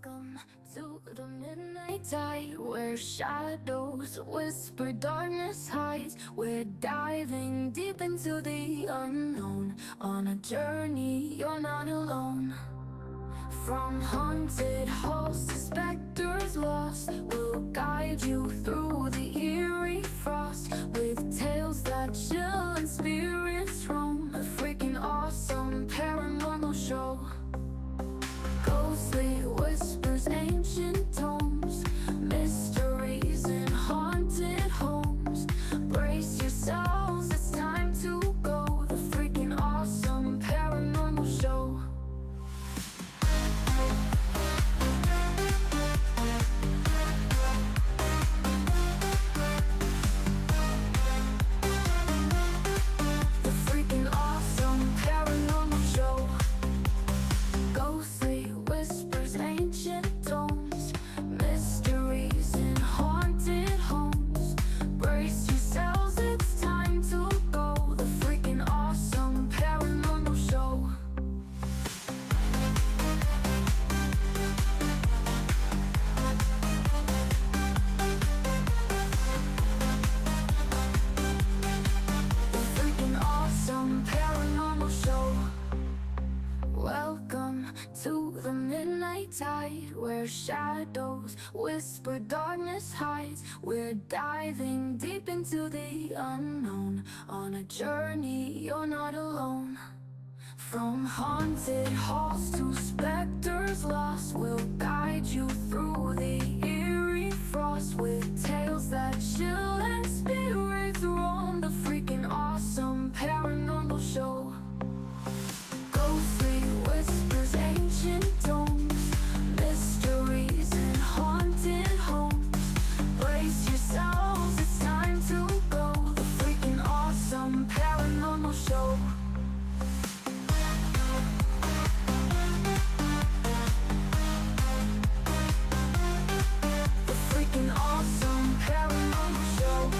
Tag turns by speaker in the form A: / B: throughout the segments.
A: Welcome to the midnight tide, where shadows whisper, darkness hides. We're diving deep into the unknown, on a journey you're not alone. From haunted halls to specters lost, we'll guide you through the eerie frost, with tales that chill and spirits roam. A freaking awesome paranormal show. Ghostly whispers, ancient tomes, mysteries in haunted homes. Brace yourselves, it's time to go. The freaking awesome paranormal show. The freaking awesome paranormal show. Ghostly whispers, ancient tomes, mysteries in haunted homes. Brace yourselves, it's time to go. The freaking awesome paranormal show. The freaking awesome paranormal show. Welcome to the midnight tide, where shadows whisper, darkness hides. We're diving deep into the unknown, on a journey you're not alone. From haunted halls to specters lost, we'll guide you through the eerie frost, with tales that chill and spirits roam. The freaking awesome paranormal show. Ghostly whispers, ancient tomes, mysteries in haunted homes. Brace yourselves, it's time to go. The freaking awesome paranormal show. The freaking awesome paranormal show.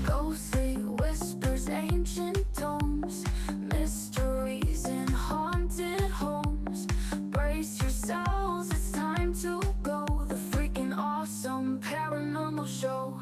A: Ghostly whispers, ancient tomes, mysteries in haunted homes. Brace yourselves, it's time to go. The freaking awesome paranormal show.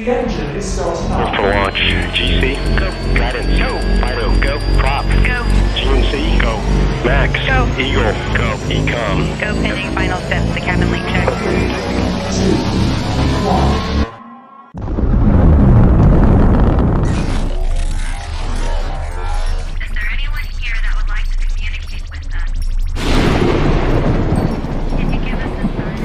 B: The engine is starting up.
C: For launch, GC, go. Guidance, go. Fido, go. Prop, go. GNC, go. Max, go. Eagle, go. Ecom,
D: go. Pending final steps. The cabin link check.
B: 3, 2, 1.
D: Is there anyone here that would like to communicate with us? Can you give us a sign?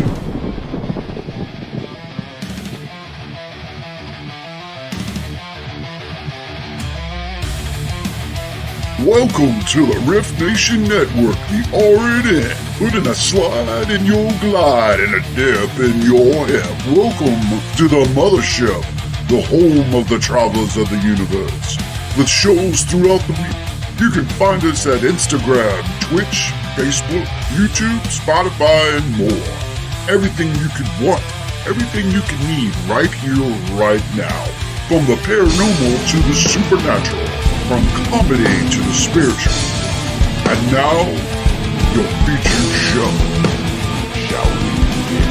E: Welcome to the Riff Nation Network, the R&N, putting a slide in your glide and a dip in your hip. Welcome to the mothership, the home of the travelers of the universe. With shows throughout the week, you can find us at Instagram, Twitch, Facebook, YouTube, Spotify, and more. Everything you could want, everything you can need right here, right now. From the paranormal to the supernatural. From comedy to the spiritual. And now, your featured show. Shall we begin?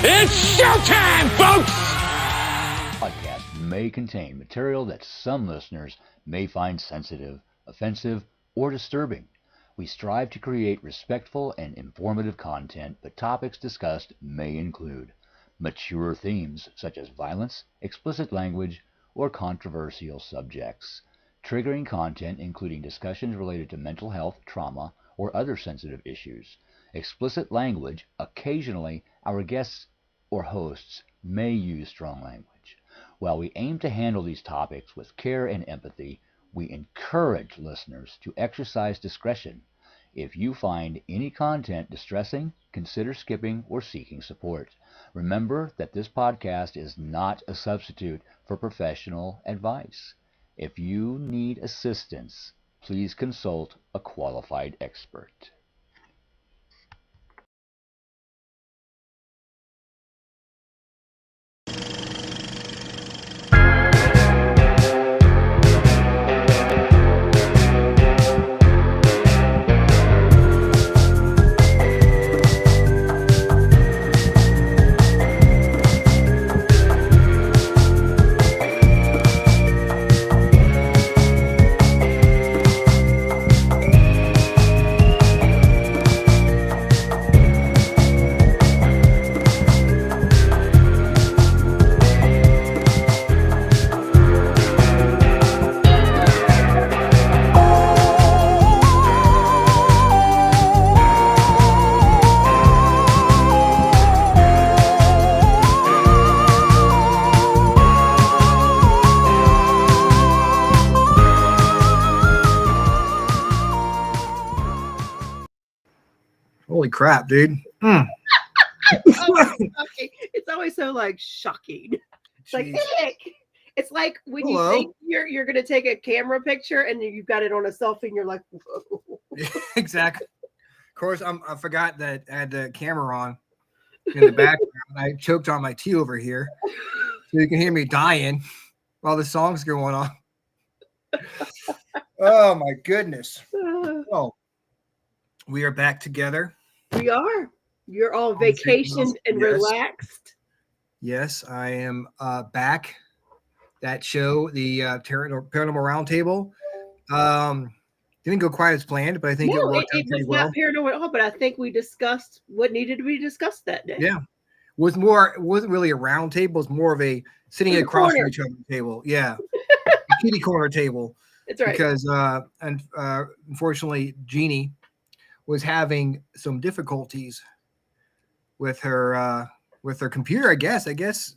F: It's showtime, folks!
G: Podcast may contain material that some listeners may find sensitive, offensive, or disturbing. We strive to create respectful and informative content, but topics discussed may include mature themes such as violence, explicit language, or controversial subjects, triggering content including discussions related to mental health, trauma, or other sensitive issues, explicit language. Occasionally, our guests or hosts may use strong language. While we aim to handle these topics with care and empathy, we encourage listeners to exercise discretion. If you find any content distressing, consider skipping or seeking support. Remember that this podcast is not a substitute for professional advice. If you need assistance, please consult a qualified expert.
H: Holy crap, dude.
I: Okay. It's always so like shocking. It's like it's like when you think you're gonna take a camera picture and you've got it on a selfie and you're like, whoa.
H: Exactly. Of course, I forgot that I had the camera on in the background. I choked on my tea over here, so you can hear me dying while the song's going on. Oh my goodness. Oh, we are back together.
I: We are. You're all vacationed and relaxed.
H: Yes, I am back. That show, the Paranormal Roundtable, didn't go quite as planned, but I think it worked out pretty well.
I: Not paranormal at all, but I think we discussed what needed to be discussed that day.
H: Yeah, it wasn't really a round table. It was more of a sitting across from each other table. Yeah, a kitty corner table.
I: That's right.
H: Because unfortunately, Jeannie was having some difficulties with her computer. I guess.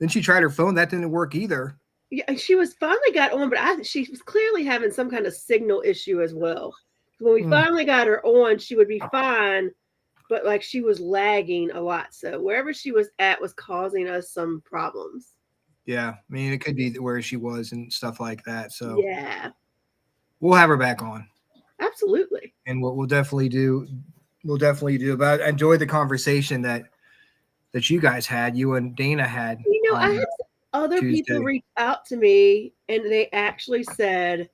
H: Then she tried her phone. That didn't work either.
I: Yeah, she was finally got on, but she was clearly having some kind of signal issue as well. When we finally got her on, she would be fine, but like she was lagging a lot. So wherever she was at was causing us some problems.
H: Yeah, I mean, it could be where she was and stuff like that. So
I: yeah,
H: we'll have her back on.
I: Absolutely.
H: And what we'll definitely do. But I enjoyed the conversation that you guys had, you and Dana had.
I: You know, I had other people reach out to me and they actually said,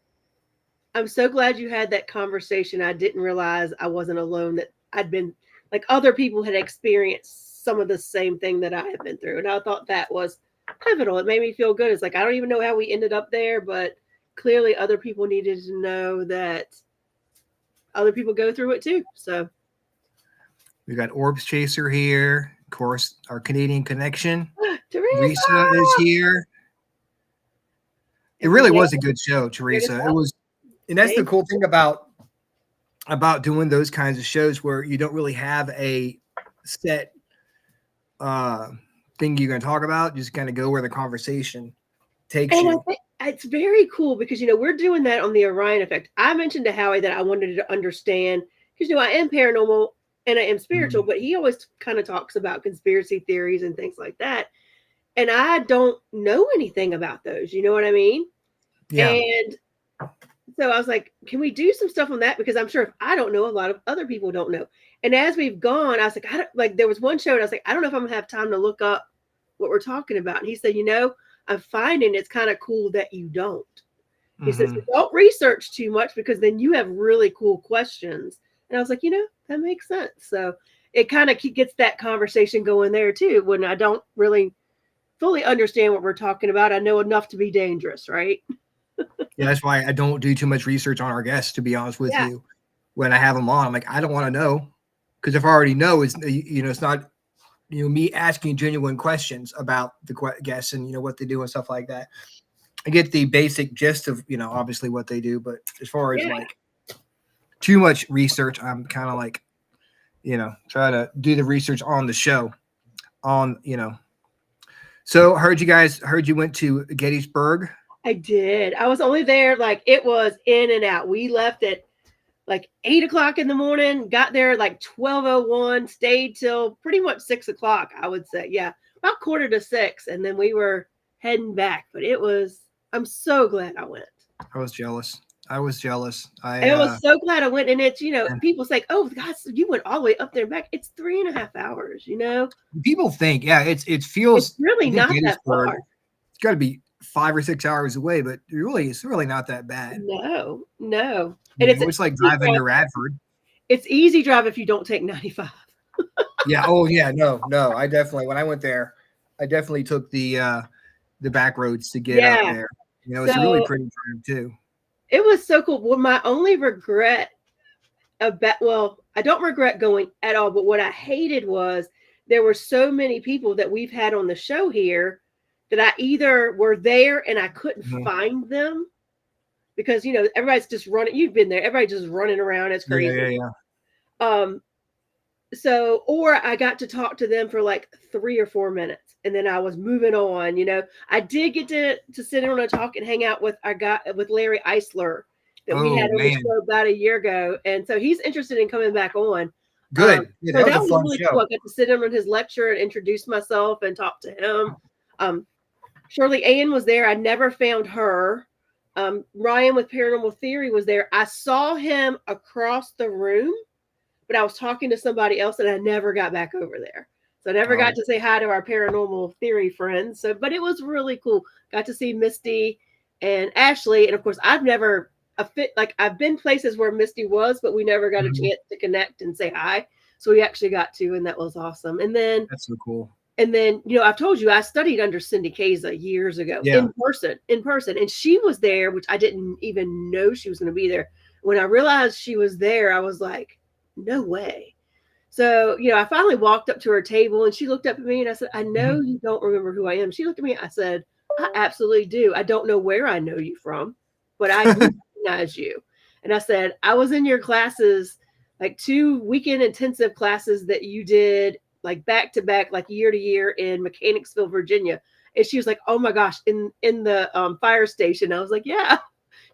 I: I'm so glad you had that conversation. I didn't realize I wasn't alone, that I'd been like other people had experienced some of the same thing that I had been through. And I thought that was pivotal. It made me feel good. It's like, I don't even know how we ended up there, but clearly other people needed to know that other people go through it too. So
H: We got Orbs Chaser here. Of course, our Canadian connection.
I: Teresa
H: Risa is here. It really was a good show, Teresa. It was, and that's the cool thing about doing those kinds of shows where you don't really have a set thing you're going to talk about. You just kind of go where the conversation takes
I: and
H: you.
I: I think it's very cool because, we're doing that on the Orion Effect. I mentioned to Howie that I wanted to understand because, I am paranormal and I am spiritual, but he always kind of talks about conspiracy theories and things like that. And I don't know anything about those. You know what I mean?
H: Yeah.
I: And so I was like, can we do some stuff on that? Because I'm sure if I don't know, a lot of other people don't know. And as we've gone, I was like, there was one show and I was like, I don't know if I'm gonna have time to look up what we're talking about. And he said, I'm finding it's kind of cool that you don't. He says, don't research too much because then you have really cool questions. And I was like, that makes sense. So it kind of gets that conversation going there too. When I don't really fully understand what we're talking about, I know enough to be dangerous, right?
H: Yeah, that's why I don't do too much research on our guests, to be honest with you. When I have them on, I'm like, I don't want to know, because if I already know, it's it's not me asking genuine questions about the guests and what they do and stuff like that. I get the basic gist of obviously what they do, but as far as like too much research, I'm kind of like try to do the research on the show on So heard you went to Gettysburg.
I: I did. I was only there, like, it was in and out. We left at like 8 o'clock in the morning, got there like 12:01, stayed till pretty much 6 o'clock, I would say. Yeah, about 5:45. And then we were heading back. But I'm so glad I went.
H: I was jealous. I was
I: so glad I went. And it's, people say, oh, God, so you went all the way up there and back. It's 3.5 hours,
H: People think, it feels.
I: It's really not that far.
H: It's got to be 5 or 6 hours away, but it's really not that bad.
I: No. And
H: it's like driving to Radford.
I: It's easy drive if you don't take 95.
H: Yeah. Oh yeah. No. I definitely, when I went there, I definitely took the back roads to get up there. It's a really pretty drive too.
I: It was so cool. Well, my only regret I don't regret going at all, but what I hated was there were so many people that we've had on the show here that I either were there and I couldn't find them because, everybody's just running. You've been there. Everybody's just running around. It's crazy. Yeah. So, or I got to talk to them for like 3 or 4 minutes and then I was moving on. I did get to sit down and talk and hang out with with Larry Eisler that we had on the show about a year ago. And so he's interested in coming back on.
H: Good.
I: So that was really cool. I got to sit in on his lecture and introduce myself and talk to him. Shirley Ann was there. I never found her. Ryan with Paranormal Theory was there. I saw him across the room, but I was talking to somebody else and I never got back over there. So I never got to say hi to our Paranormal Theory friends. But it was really cool. Got to see Misty and Ashley. And of course, I've been places where Misty was, but we never got a chance to connect and say hi. So we actually got to, and that was awesome. And then
H: that's so cool.
I: And then, I've told you, I studied under Cindy Kaza years ago in person. And she was there, which I didn't even know she was going to be there. When I realized she was there, I was like, no way. So, I finally walked up to her table and she looked up at me and I said, I know you don't remember who I am. She looked at me. I said, I absolutely do. I don't know where I know you from, but I recognize you. And I said, I was in your classes, like 2 weekend intensive classes that you did like back to back, like year to year in Mechanicsville, Virginia. And she was like, oh my gosh, in the fire station. I was like, yeah.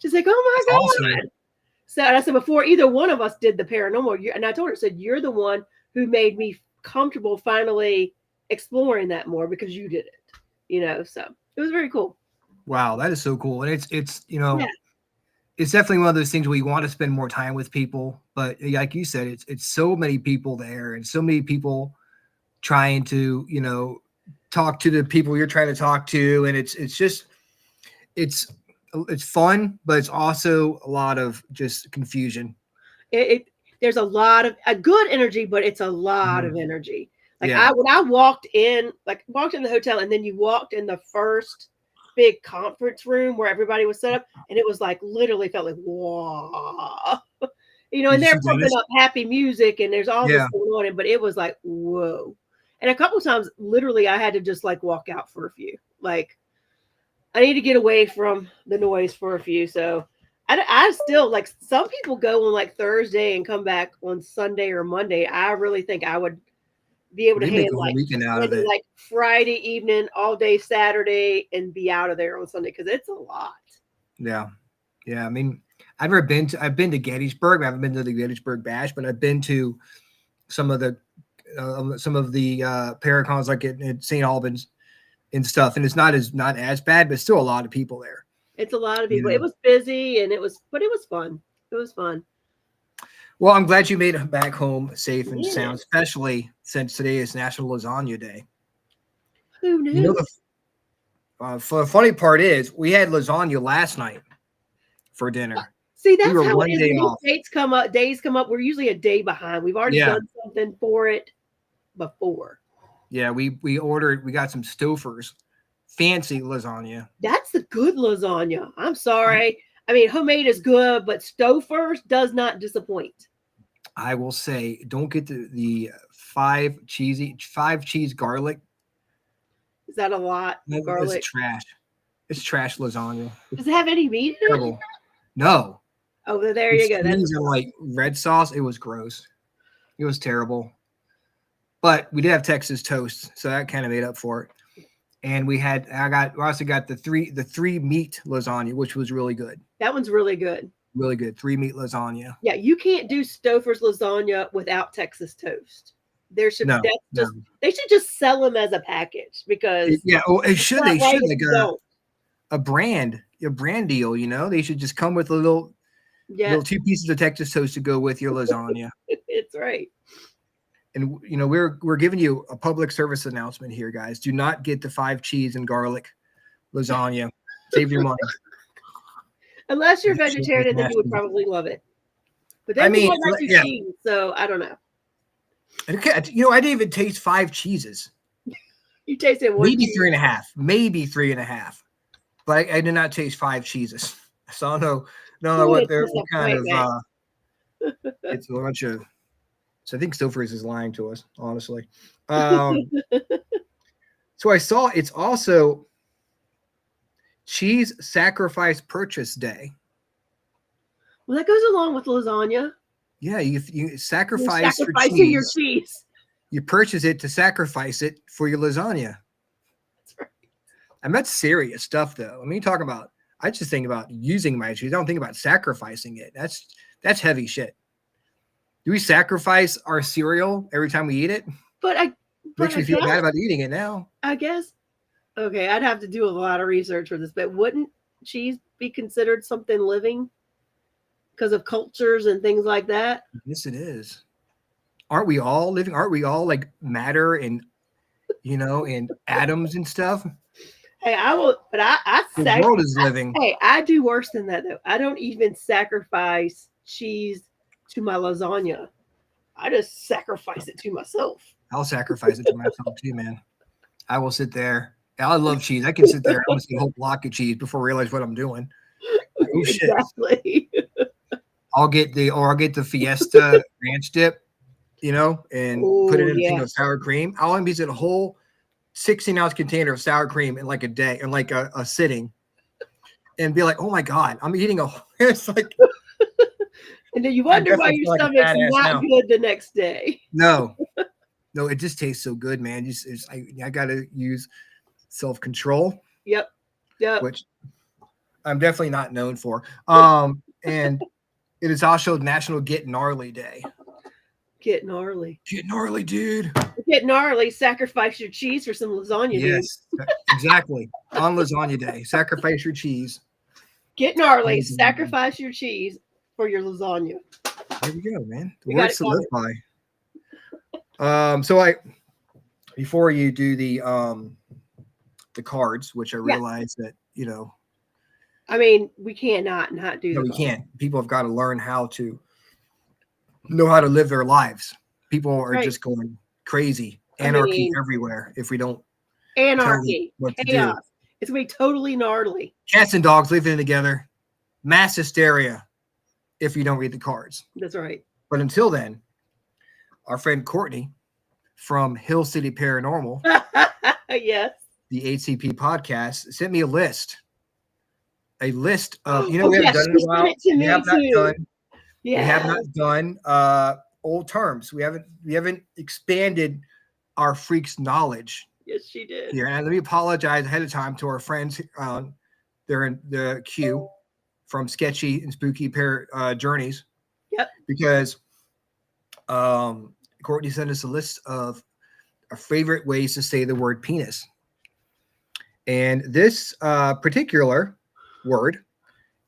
I: She's like, oh my God. Awesome. So and I said, before either one of us did the paranormal, and I told her, I said, you're the one who made me comfortable finally exploring that more because you did it, so it was very cool.
H: Wow. That is so cool. And it's it's definitely one of those things where you want to spend more time with people, but like you said, it's so many people there and so many people trying to, talk to the people you're trying to talk to. And it's it's fun, but it's also a lot of just confusion.
I: There's a lot of a good energy, but it's a lot of energy. Like
H: Yeah.
I: when I walked in the hotel, and then you walked in the first big conference room where everybody was set up, and it was like literally felt like whoa. And
H: Did you
I: they're
H: see
I: pumping
H: Dennis?
I: up happy music, and there's all this
H: Yeah.
I: going on, but it was like whoa. And a couple of times, literally, I had to just like walk out for a few. Like I need to get away from the noise for a few. So I still like some people go on like Thursday and come back on Sunday or Monday. I really think I would be able to
H: They make
I: handle
H: a whole weekend out of
I: handle
H: it.
I: like Friday evening, all day Saturday, and be out of there on Sunday because it's a lot.
H: Yeah. I mean, I've been to Gettysburg. I haven't been to the Gettysburg Bash, but I've been to some of the Paracons like at St. Albans and stuff, and it's not as bad, but still a lot of people there.
I: It's a lot of people.
H: Yeah.
I: It was busy, and it was fun. It was fun.
H: Well, I'm glad you made it back home safe and
I: Yeah.
H: sound, especially since today is National Lasagna Day.
I: Who knew?
H: You know, the funny part is we had lasagna last night for dinner.
I: See, that's
H: were
I: how
H: one
I: it is.
H: day
I: When
H: off.
I: these days come up. We're usually a day behind. We've already
H: Yeah.
I: done something for it before.
H: Yeah, we got some Stouffer's fancy lasagna.
I: That's the good lasagna. I'm sorry. I mean, homemade is good, but Stouffer's does not disappoint.
H: I will say, don't get the five cheese garlic.
I: Is that a lot? Garlic.
H: It's trash. It's trash lasagna.
I: Does it have any meat in it?
H: Terrible. No.
I: Oh, well, there you go. That's
H: Cheese and like red sauce. It was gross. It was terrible. But we did have Texas toast, so that kind of made up for it. And we also got the three meat lasagna, which was really good.
I: that one's really good.
H: Really good. 3 meat lasagna.
I: Yeah, you can't do Stouffer's lasagna without Texas toast. They should just sell them as a package because
H: Yeah, they should
I: that way
H: like
I: you don't.
H: a brand deal, They should just come with a little 2 pieces of Texas toast to go with your lasagna.
I: It's right.
H: And we're giving you a public service announcement here, guys. Do not get the 5 cheese and garlic lasagna. Save your money.
I: Unless you're vegetarian, then you would probably love it. But then you like your cheese, so I don't know.
H: Okay, I didn't even taste 5 cheeses.
I: You tasted one.
H: Maybe 3.5. Maybe 3.5. But I did not taste 5 cheeses. So I don't know what they're what kind of it's a bunch of. So I think Stouffer's is lying to us, honestly. So I saw it's also Cheese Sacrifice Purchase Day.
I: Well, that goes along with lasagna.
H: Yeah, you
I: You're
H: sacrifice your
I: sacrificing your
H: cheese.
I: cheese.
H: You purchase it to sacrifice it for your lasagna.
I: That's right.
H: And that's serious stuff, though. I mean, talk about. I just think about using my cheese. I don't think about sacrificing it. That's heavy shit. Do we sacrifice our cereal every time we eat it? Makes me feel bad about eating it now.
I: I guess. Okay, I'd have to do a lot of research for this, but wouldn't cheese be considered something living because of cultures and things like that?
H: Yes, it is. Aren't we all living? Aren't we all like matter and and atoms and stuff?
I: Hey, I will, but
H: The world is living.
I: Hey, I do worse than that though. I don't even sacrifice cheese to my lasagna. I just sacrifice it to myself.
H: I'll sacrifice it to myself too, man. I will sit there. I love cheese. I can sit there and almost eat a whole block of cheese before I realize what I'm doing. Like, oh shit!
I: Exactly.
H: I'll get the Fiesta ranch dip, and put it in a sour cream. I'll empty a whole 16-ounce container of sour cream in like a day, in like a sitting, and be like, oh my god, I'm eating a. It's like.
I: And then you wonder why your stomach's not good the next day.
H: No, it just tastes so good, man. I got to use self-control.
I: Yep.
H: Which I'm definitely not known for. And it is also National Get Gnarly Day.
I: Get gnarly.
H: Get gnarly, dude.
I: Get gnarly. Sacrifice your cheese for some lasagna.
H: Yes, exactly. On Lasagna Day, sacrifice your cheese.
I: Get gnarly. Sacrifice your cheese for your lasagna.
H: There we go, man. The words to live by. So before you do the cards, which I realize that
I: I mean, we cannot not do
H: No,
I: the
H: we
I: card.
H: can't. People have got to learn how to know how to live their lives. People are
I: Right.
H: just going crazy,
I: I
H: anarchy
I: mean,
H: everywhere. If we don't tell them
I: anarchy,
H: what to do,
I: chaos. It's gonna be totally gnarly.
H: cats and dogs living together, mass hysteria. If you don't read the cards,
I: That's right.
H: but until then, our friend Courtney from Hill City Paranormal,
I: Yes.
H: the HCP podcast, sent me a list of we haven't
I: Oh,
H: done
I: yes,
H: it in a
I: she
H: while.
I: sent it to
H: We
I: me
H: have not
I: too.
H: done.
I: Yeah.
H: We have not done old terms. We haven't expanded our freaks' knowledge
I: Yes, she did.
H: here. And let me apologize ahead of time to our friends. They're in the queue from Sketchy and Spooky Journeys.
I: Yep.
H: Because Courtney sent us a list of our favorite ways to say the word penis. And this particular word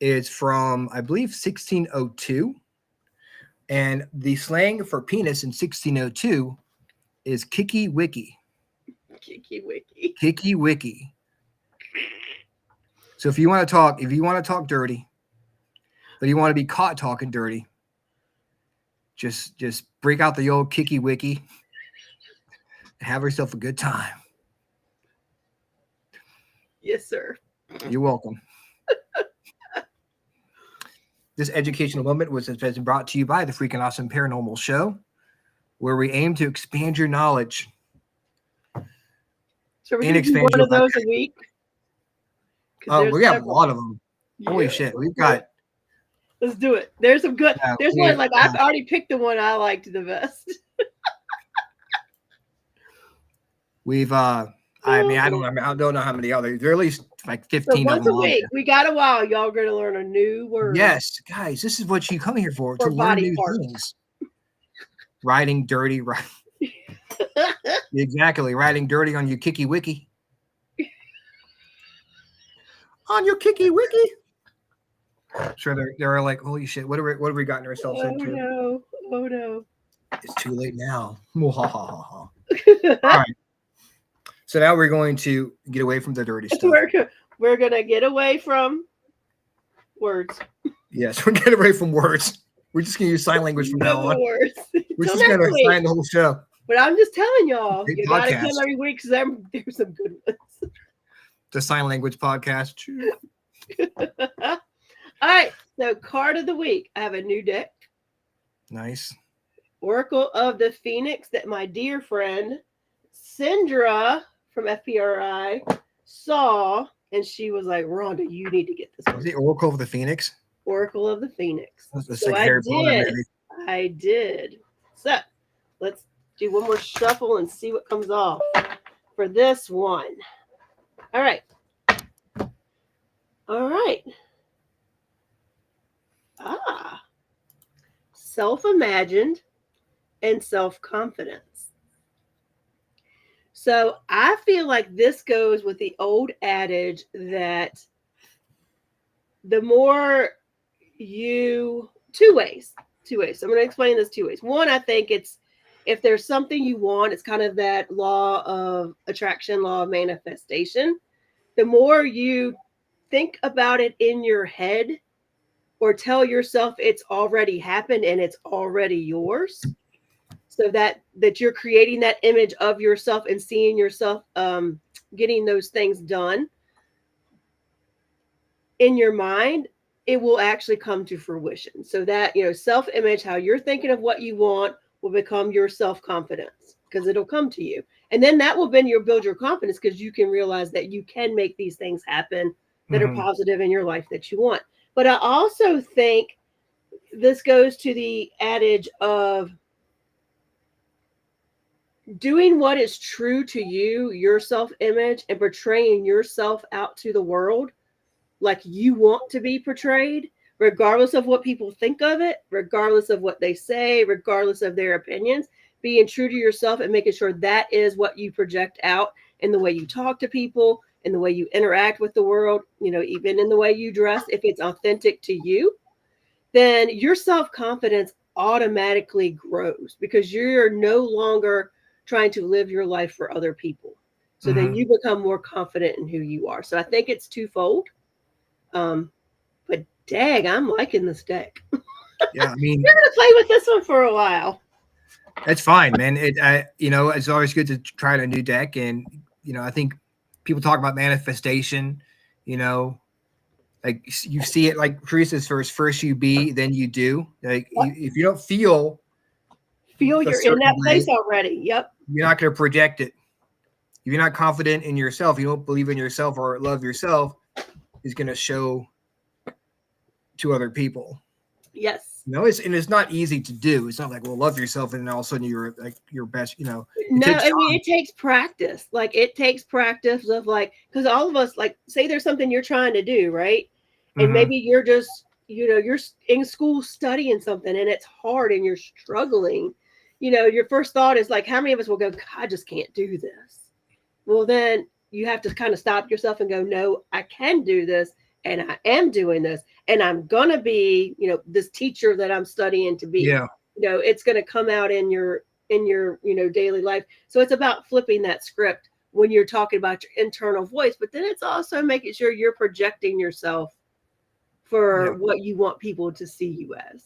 H: is from, I believe, 1602. And the slang for penis in 1602 is kicky wicky.
I: Kiki Wiki.
H: Kicky wicky. So if you want to talk dirty, but you want to be caught talking dirty, just break out the old kicky wicky and have yourself a good time.
I: Yes, sir.
H: You're welcome. This educational moment was brought to you by the Freakin Awesome Paranormal Show, where we aim to expand your knowledge.
I: So we're
H: And
I: gonna do
H: expand
I: one
H: your
I: of those a week. 'Cause
H: Oh,
I: there's
H: we have a
I: several.
H: lot of them. Holy
I: Yeah.
H: shit. We've got
I: Let's do it. There's some good.
H: Yeah,
I: There's
H: we-
I: one like I've already picked the one I liked the best.
H: we've I don't know how many others. There are at least like
I: So
H: 15 of
I: once
H: them.
I: a
H: on
I: week,
H: there.
I: we got a while. Y'all are gonna learn a new word.
H: Yes, guys, this is what you come here for, to
I: Or
H: learn
I: body
H: new
I: parts.
H: things. Riding dirty, right? Exactly, riding dirty on your kicky wiki. On your kicky wiki. Sure, they're like, holy shit, what have we gotten ourselves
I: Oh
H: into?
I: no! Oh no!
H: It's too late now. All right. So now we're going to get away from the dirty stuff.
I: We're gonna get away from words.
H: Yes, we're getting away from words. We're just gonna use sign language from now
I: No
H: on.
I: words.
H: We're
I: Till
H: just
I: next
H: gonna
I: week.
H: sign the whole show.
I: But I'm just telling y'all,
H: Great
I: you gotta
H: podcast.
I: come every week because there's some good ones.
H: The sign language podcast.
I: All right. So card of the week. I have a new deck.
H: Nice.
I: Oracle of the Phoenix that my dear friend Sindra from FPRI saw, and she was like, Rhonda, you need to get this
H: Is
I: one.
H: the Oracle of the Phoenix?
I: Oracle of the Phoenix.
H: That's
I: So
H: like
I: I
H: Harry Potter,
I: did.
H: maybe.
I: I did. So let's do one more shuffle and see what comes off for this one. All right. All right. Self-imagined and self-confidence. So I feel like this goes with the old adage that the more two ways. So I'm going to explain this two ways. One, I think it's if there's something you want, it's kind of that law of attraction, law of manifestation. The more you think about it in your head or tell yourself it's already happened and it's already yours, so that you're creating that image of yourself and seeing yourself getting those things done in your mind, it will actually come to fruition. So that, self-image, how you're thinking of what you want will become your self-confidence because it'll come to you. And then that will then build your confidence because you can realize that you can make these things happen that are positive in your life that you want. But I also think this goes to the adage of doing what is true to you, your self-image, and portraying yourself out to the world like you want to be portrayed, regardless of what people think of it, regardless of what they say, regardless of their opinions, being true to yourself and making sure that is what you project out in the way you talk to people, in the way you interact with the world, even in the way you dress, if it's authentic to you, then your self-confidence automatically grows because you're no longer trying to live your life for other people. So then you become more confident in who you are. So I think it's twofold. But dang, I'm liking this deck.
H: Yeah, I mean,
I: You're gonna play with this one for a while.
H: that's fine, man. It's always good to try a new deck, and I think people talk about manifestation. Like you see it, like Teresa's first you be, then you do. Like if you don't feel
I: you're in
H: certain
I: that place
H: way,
I: already. Yep.
H: you're not going to project it. If you're not confident in yourself, you don't believe in yourself or love yourself, is going to show to other people.
I: Yes.
H: It's not easy to do. It's not like, well, love yourself and then all of a sudden you're like your best.
I: No, I mean it takes practice. Like it takes practice of like, because all of us, like, say there's something you're trying to do, right? And maybe you're just, you're in school studying something and it's hard and you're struggling. Your first thought is like, how many of us will go, I just can't do this? Well, then you have to kind of stop yourself and go, no, I can do this. And I am doing this. And I'm going to be, this teacher that I'm studying to be.
H: Yeah.
I: It's going to come out in your daily life. So it's about flipping that script when you're talking about your internal voice, but then it's also making sure you're projecting yourself for what you want people to see you as.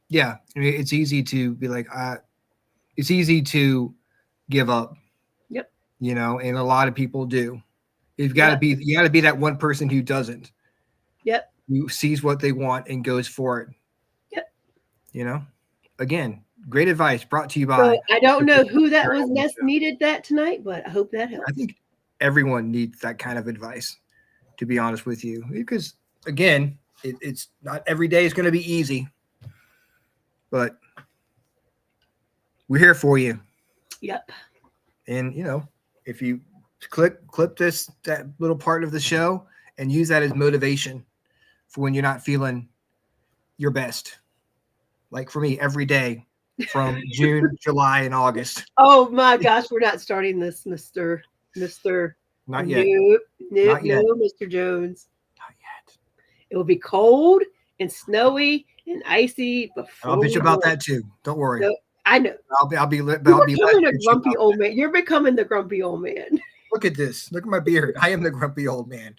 H: Yeah. I mean, it's easy to be like, it's easy to give up.
I: Yep.
H: And a lot of people do. You got to be that one person who doesn't.
I: Yep.
H: Who sees what they want and goes for it.
I: Yep.
H: Again, great advice brought to you by.
I: So I don't know who that was needed that tonight, but I hope that helps.
H: I think everyone needs that kind of advice, to be honest with you, because again, it's not every day is going to be easy, but we're here for you.
I: Yep.
H: And if you clip that little part of the show and use that as motivation for when you're not feeling your best, like for me every day from June, July, and August.
I: Oh my gosh, we're not starting this, Mr.
H: Not yet.
I: No,
H: Not yet.
I: Mr. Jones.
H: Not yet.
I: It will be cold and snowy and icy before.
H: I'll bitch about that too. Don't worry.
I: No, I know.
H: I'll be
I: You're becoming a grumpy old man. You're becoming the grumpy old man.
H: Look at this. Look at my beard. I am the grumpy old man.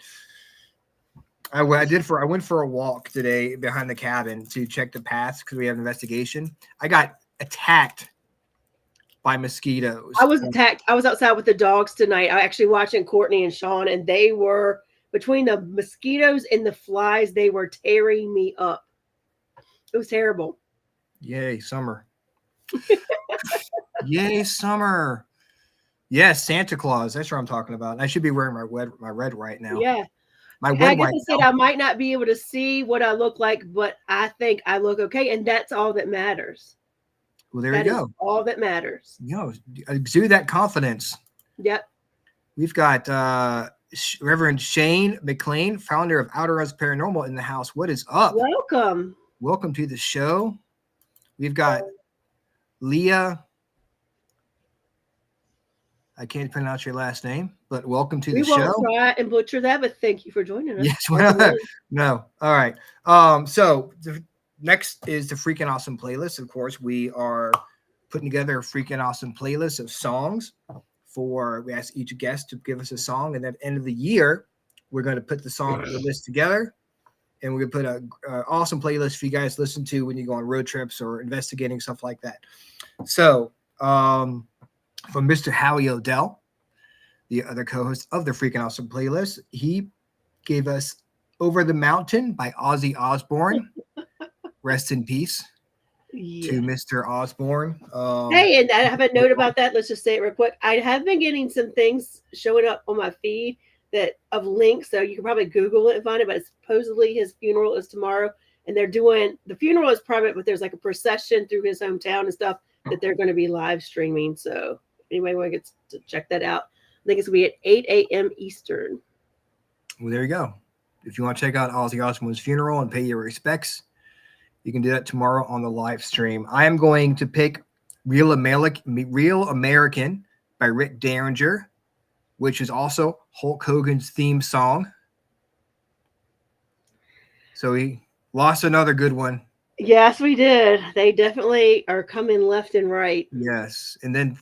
H: I went for a walk today behind the cabin to check the paths because we have an investigation. I got attacked by mosquitoes.
I: I was attacked. I was outside with the dogs tonight. I actually watching Courtney and Sean, and they were between the mosquitoes and the flies. They were tearing me up. It was terrible.
H: Yay, summer. Yay, summer. Yes, Santa Claus. That's what I'm talking about. I should be wearing my red right now.
I: Yeah.
H: My
I: I
H: red
I: guess
H: right
I: I said I might not be able to see what I look like, but I think I look okay, and that's all that matters.
H: Well, there you go.
I: All that matters.
H: Exude that confidence.
I: Yep.
H: We've got Reverend Shane McLean, founder of Outer Us Paranormal, in the house. What is up?
I: Welcome.
H: Welcome to the show. We've got Leah. I can't pronounce your last name, but welcome to the show.
I: We won't try and butcher that, but thank you for joining us.
H: Yes. No. All right. So the next is the Freakin Awesome playlist. Of course, we are putting together a Freakin Awesome playlist of songs. We ask each guest to give us a song, and at the end of the year, we're going to put the list together, and we're going to put an awesome playlist for you guys to listen to when you go on road trips or investigating stuff like that. So, from Mr. Howie Odell, the other co-host of the Freakin Awesome playlist, he gave us Over the Mountain by Ozzy Osbourne. Rest in peace to Mr. Osbourne.
I: Hey, and I have a note about that. Let's just say it real quick. I have been getting some things showing up on my feed of links, so you can probably Google it and find it, but supposedly his funeral is tomorrow, and the funeral is private, but there's like a procession through his hometown and stuff that they're going to be live streaming. So anyway, want to get to check that out. I think it's going to be at 8 a.m. Eastern.
H: Well, there you go. If you want to check out Ozzy Osbourne's funeral and pay your respects, you can do that tomorrow on the live stream. I am going to pick Real American by Rick Derringer, which is also Hulk Hogan's theme song. So we lost another good one.
I: Yes, we did. They definitely are coming left and right.
H: Yes. And then,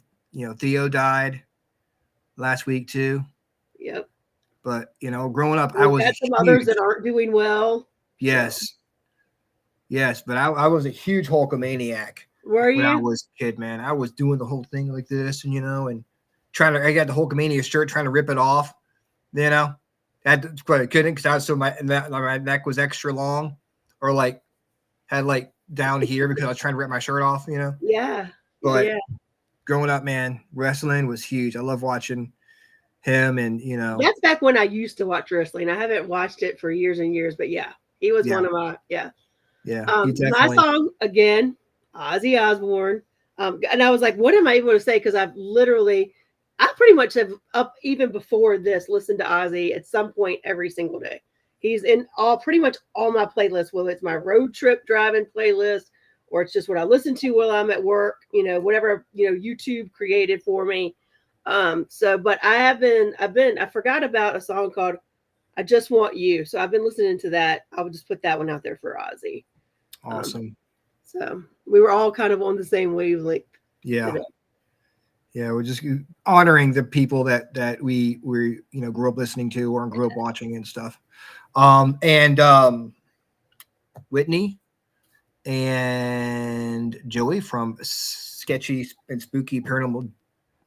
H: Theo died last week too.
I: Yep.
H: But growing up, I
I: We've
H: was
I: had some
H: huge,
I: others that aren't doing well.
H: yes, yes, but I was a huge Hulkamaniac
I: Were
H: when I
I: you?
H: was a kid, man. I was doing the whole thing like this, and and I got the Hulkamania shirt, trying to rip it off, but I couldn't because I was my neck was extra long, or like had like down here because I was trying to rip my shirt off,
I: Yeah.
H: But
I: Yeah.
H: growing up, man, wrestling was huge. I love watching him, and
I: That's back when I used to watch wrestling. I haven't watched it for years and years, but yeah, he was
H: Yeah.
I: one of my
H: yeah, he
I: my
H: definitely.
I: song again, Ozzy Osbourne. And I was like, what am I able to say? Because I pretty much have up even before this listened to Ozzy at some point every single day. He's in pretty much all my playlists, whether it's my road trip driving playlist or it's just what I listen to while I'm at work, whatever, YouTube created for me. But I forgot about a song called I Just Want You. So I've been listening to that. I would just put that one out there for Ozzy.
H: Awesome.
I: So we were all kind of on the same wavelength.
H: Yeah.
I: today.
H: Yeah, we're just honoring the people that we grew up listening to or grew up watching and stuff. Whitney and Joey from Sketchy and Spooky Paranormal,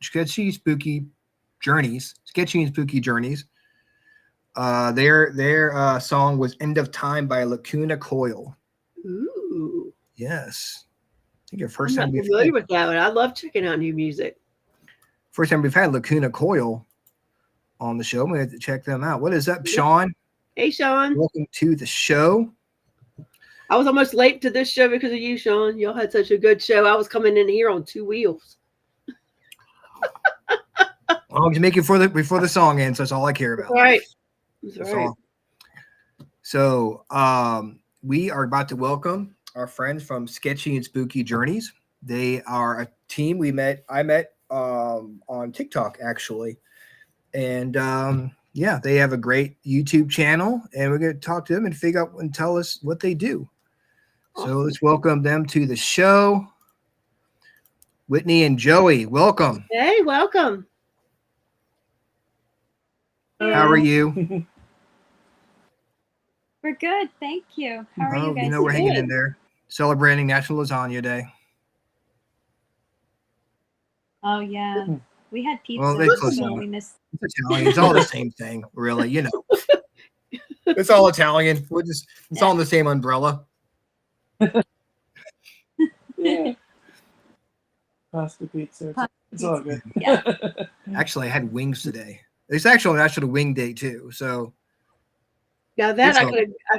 H: Sketchy Spooky Journeys, Sketchy and Spooky Journeys. Their song was "End of Time" by Lacuna Coil.
I: Ooh.
H: Yes, I think your
I: I'm
H: first
I: not
H: time
I: familiar with that one. I love checking out new music.
H: First time we've had Lacuna Coil on the show. We have to check them out. What is up, Sean?
I: Hey, Sean.
H: Welcome to the show.
I: I was almost late to this show because of you, Sean. Y'all had such a good show. I was coming in here on 2 wheels.
H: I'll just make it before the song ends. That's all I care about.
I: All right.
H: That's all. So we are about to welcome our friends from Sketchy and Spooky Journeys. They are a team I met on TikTok actually, and they have a great YouTube channel, and we're going to talk to them and figure out and tell us what they do. Awesome. So let's welcome them to the show. Whitney and Joey, welcome.
I: Hey, welcome.
H: How are you?
J: We're good, thank you. How are you guys?
H: We're hanging in there, celebrating National Lasagna Day.
J: Oh yeah, we had pizza.
H: Well,
J: We missed.
H: It's Italian. It's all the same thing, really. It's all Italian. It's all in the same umbrella.
B: Yeah. Pasta pizza. It's all good.
J: Yeah.
H: Actually, I had wings today. It's actually National Wing Day too. So
I: now that I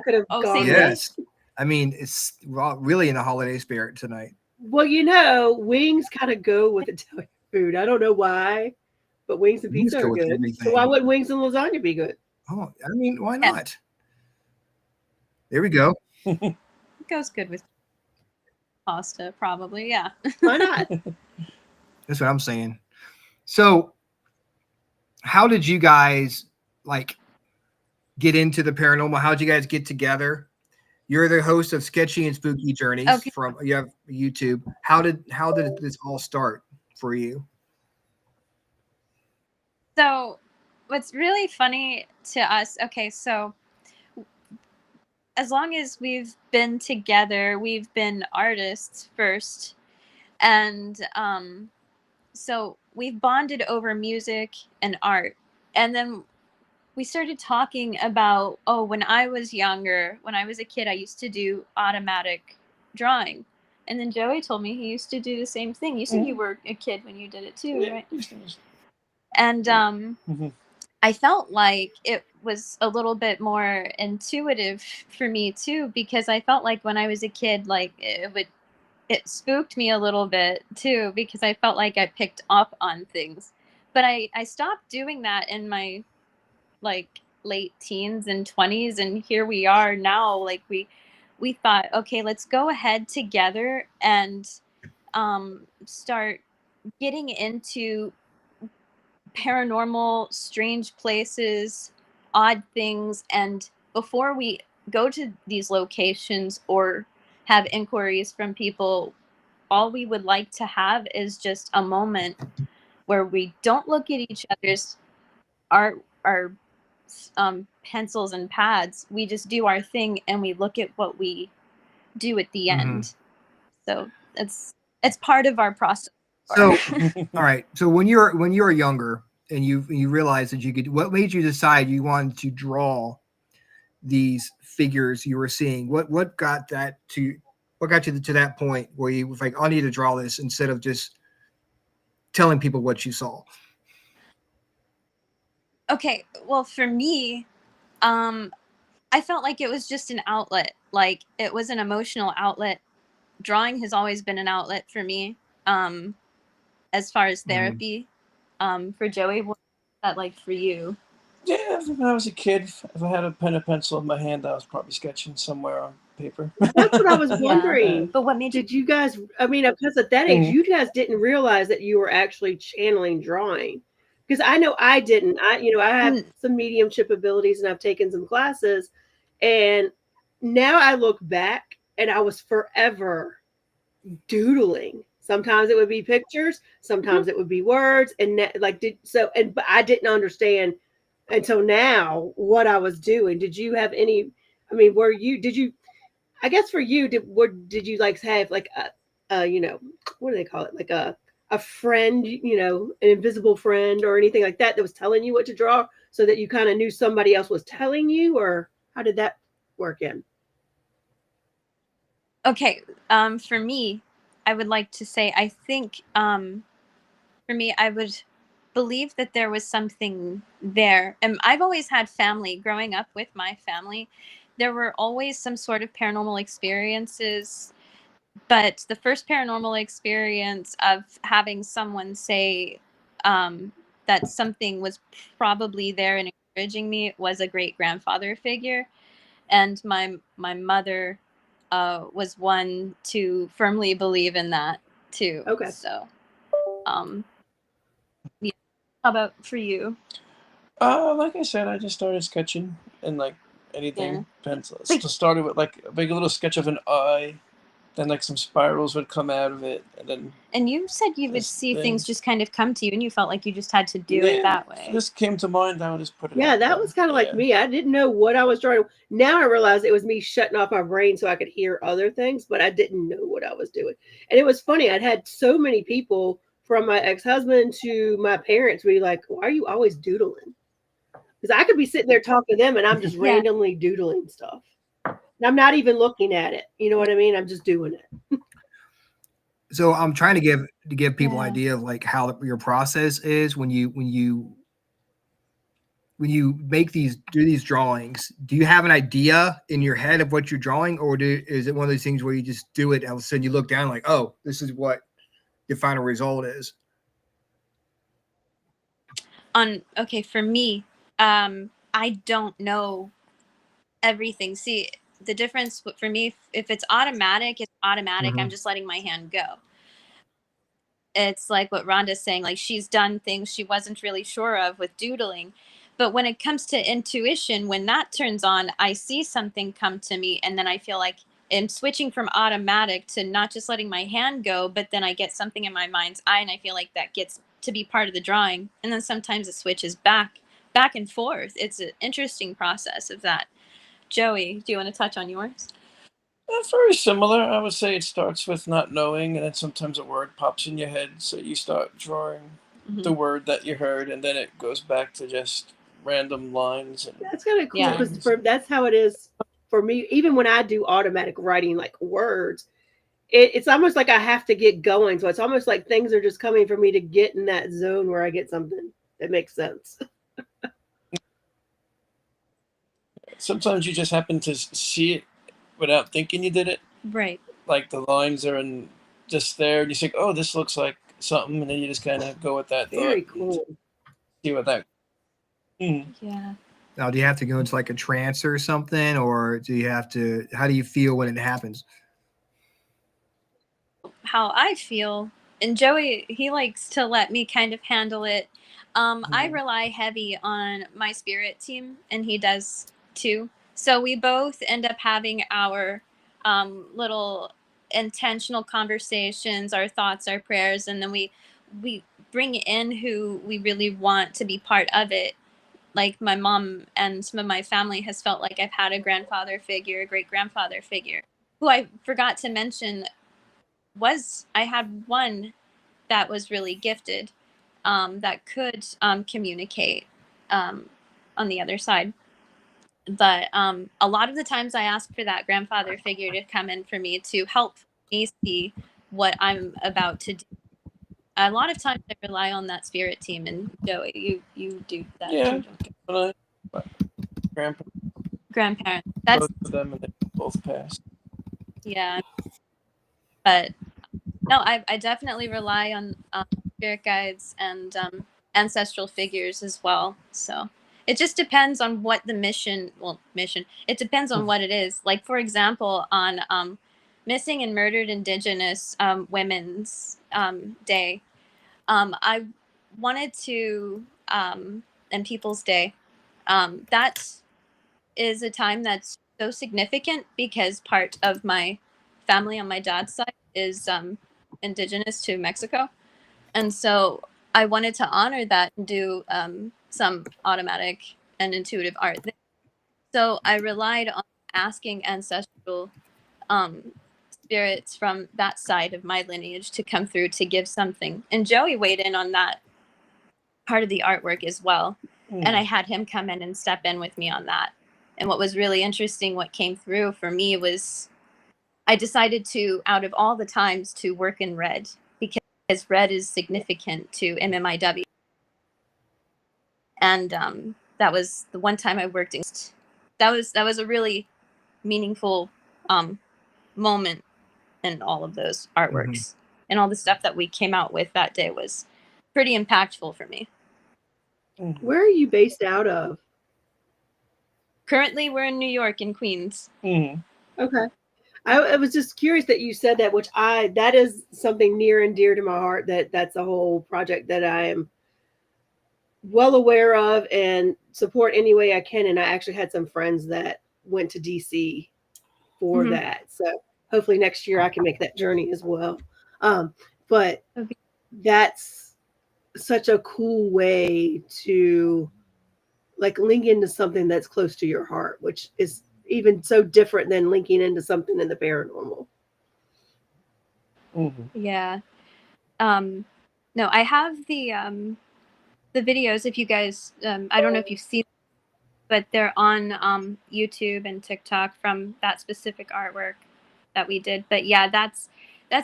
I: could have gone.
H: Yes. I mean, it's really in the holiday spirit tonight.
I: Well, wings kind of go with Italian food. I don't know why, but wings and pizza are good. So why wouldn't wings and lasagna be good?
H: Oh, I mean, why not? There we go.
J: It goes good with pasta, probably. Yeah.
I: Why not?
H: That's what I'm saying. So, how did you guys get into the paranormal? How did you guys get together? You're the host of Sketchy and Spooky Journeys.
J: Okay.
H: You have YouTube. How did this all start for you?
J: So, what's really funny to us? Okay, so as long as we've been together, we've been artists first, and so we've bonded over music and art, and then we started talking about, when I was younger, when I was a kid, I used to do automatic drawing. And then Joey told me he used to do the same thing. You said you were a kid when you did it too, right? And I felt like it was a little bit more intuitive for me too, because I felt like when I was a kid, it spooked me a little bit too, because I felt like I picked up on things. But I stopped doing that in my late teens and 20s, and here we are now. We thought, okay, let's go ahead together and start getting into paranormal, strange places, odd things. And before we go to these locations or have inquiries from people, all we would like to have is just a moment where we don't look at each other's our pencils and pads. We just do our thing and we look at what we do at the end. So it's part of our process.
H: So, all right. So when you were younger and you realized that you could, what made you decide you wanted to draw these figures you were seeing? What got you to that point where you was like, I need to draw this instead of just telling people what you saw?
J: Okay, well, for me, I felt like it was just an outlet. Like, it was an emotional outlet. Drawing has always been an outlet for me, as far as therapy. For Joey, what was that like for you?
B: Yeah, when I was a kid, if I had a pen and pencil in my hand, I was probably sketching somewhere on paper.
I: That's what I was wondering.
J: But what made
I: Did you guys, I mean, because at that age, you guys didn't realize that you were actually channeling drawing. Because I know I didn't. I have some mediumship abilities and I've taken some classes. And now I look back and I was forever doodling. Sometimes it would be pictures, sometimes it would be words. And but I didn't understand until now what I was doing. Did you have any, I mean, I guess for you, did you like have like a what do they call it? Like a friend, an invisible friend or anything like that was telling you what to draw so that you kind of knew somebody else was telling you, or how did that work in?
J: Okay, for me, I would like to say, I think, for me, I would believe that there was something there. And I've always had family. Growing up with my family, there were always some sort of paranormal experiences. But the first paranormal experience of having someone say that something was probably there and encouraging me was a great-grandfather figure. And my mother was one to firmly believe in that too.
I: Okay.
J: So, yeah. How about for you?
B: Like I said, I just started sketching and like anything pencil. So started with like a big little sketch of an eye, then like some spirals would come out of it, and then.
J: And you said you would see things just kind of come to you, and you felt like you just had to do it that way.
B: If this came to mind, I would just put it.
I: Yeah, that was kind of like me. I didn't know what I was drawing. Now I realize it was me shutting off my brain so I could hear other things, but I didn't know what I was doing. And it was funny. I'd had so many people, from my ex-husband to my parents, be like, "Why are you always doodling?" Because I could be sitting there talking to them and I'm just randomly doodling stuff. And I'm not even looking at it. You know what I mean? I'm just doing it.
H: So I'm trying to give people an idea of like how your process is when you do these drawings. Do you have an idea in your head of what you're drawing, or is it one of those things where you just do it and all of a sudden you look down like, oh, this is what the final result is?
J: Okay, for me, I don't know everything. See, the difference for me, if it's automatic, it's automatic. I'm just letting my hand go. It's like what Rhonda's saying, like she's done things she wasn't really sure of with doodling. But when it comes to intuition, when that turns on, I see something come to me, and then I feel like I'm switching from automatic to not just letting my hand go, but then I get something in my mind's eye, and I feel like that gets to be part of the drawing. And then sometimes it switches back and forth. It's an interesting process of that. Joey, do you want to touch on yours?
B: Very similar. I would say it starts with not knowing, and then sometimes a word pops in your head, so you start drawing the word that you heard, and then it goes back to just random lines. And
I: that's kind of cool because that's how it is for me. Even when I do automatic writing, like words, it's almost like I have to get going. So it's almost like things are just coming for me to get in that zone where I get something that makes sense.
B: Sometimes you just happen to see it without thinking you did it.
J: Right.
B: Like the lines are just there, and you think, oh, this looks like something, and then you just kind of go with that.
I: Very cool.
B: See what that.
J: Yeah.
H: Now, do you have to go into like a trance or something, or do you have to? How do you feel when it happens?
J: How I feel, and Joey, he likes to let me kind of handle it. I rely heavy on my spirit team, and he does too. So we both end up having our little intentional conversations, our thoughts, our prayers, and then we bring in who we really want to be part of it. like my mom and some of my family has felt like I've had a grandfather figure, a great grandfather figure, who I forgot to mention I had one that was really gifted, that could communicate on the other side. But a lot of the times I ask for that grandfather figure to come in for me to help me see what I'm about to do. A lot of times I rely on that spirit team, and Joey, you do that
B: Yeah,
J: too.
B: definitely. But
J: Grandparents. That's
B: both of them, and they both passed.
J: yeah. But no, I definitely rely on spirit guides and ancestral figures as well. So it just depends on what the mission. It depends on what it is. Like for example, on Missing and Murdered Indigenous Women's Day, I wanted to and People's Day. That is a time that's so significant because part of my family on my dad's side is indigenous to Mexico. And so I wanted to honor that and do some automatic and intuitive art there. So I relied on asking ancestral spirits from that side of my lineage to come through to give something. And Joey weighed in on that part of the artwork as well. And I had him come in and step in with me on that. And what was really interesting, what came through for me was I decided to, out of all the times, to work in red because red is significant to MMIW. And that was the one time I worked in. That was a really meaningful moment in all of those artworks. And all the stuff that we came out with that day was pretty impactful for me.
I: Where are you based out of?
J: Currently, we're in New York, in Queens.
I: Okay. I was just curious that you said that, that is something near and dear to my heart. That's a whole project that I am well aware of and support any way I can. And I actually had some friends that went to DC for that. So hopefully next year I can make that journey as well. But that's such a cool way to like link into something that's close to your heart, which is even so different than linking into something in the paranormal.
J: Yeah. No, I have the videos. If you guys, I don't know if you've seen, but they're on YouTube and TikTok from that specific artwork that we did. But yeah, that's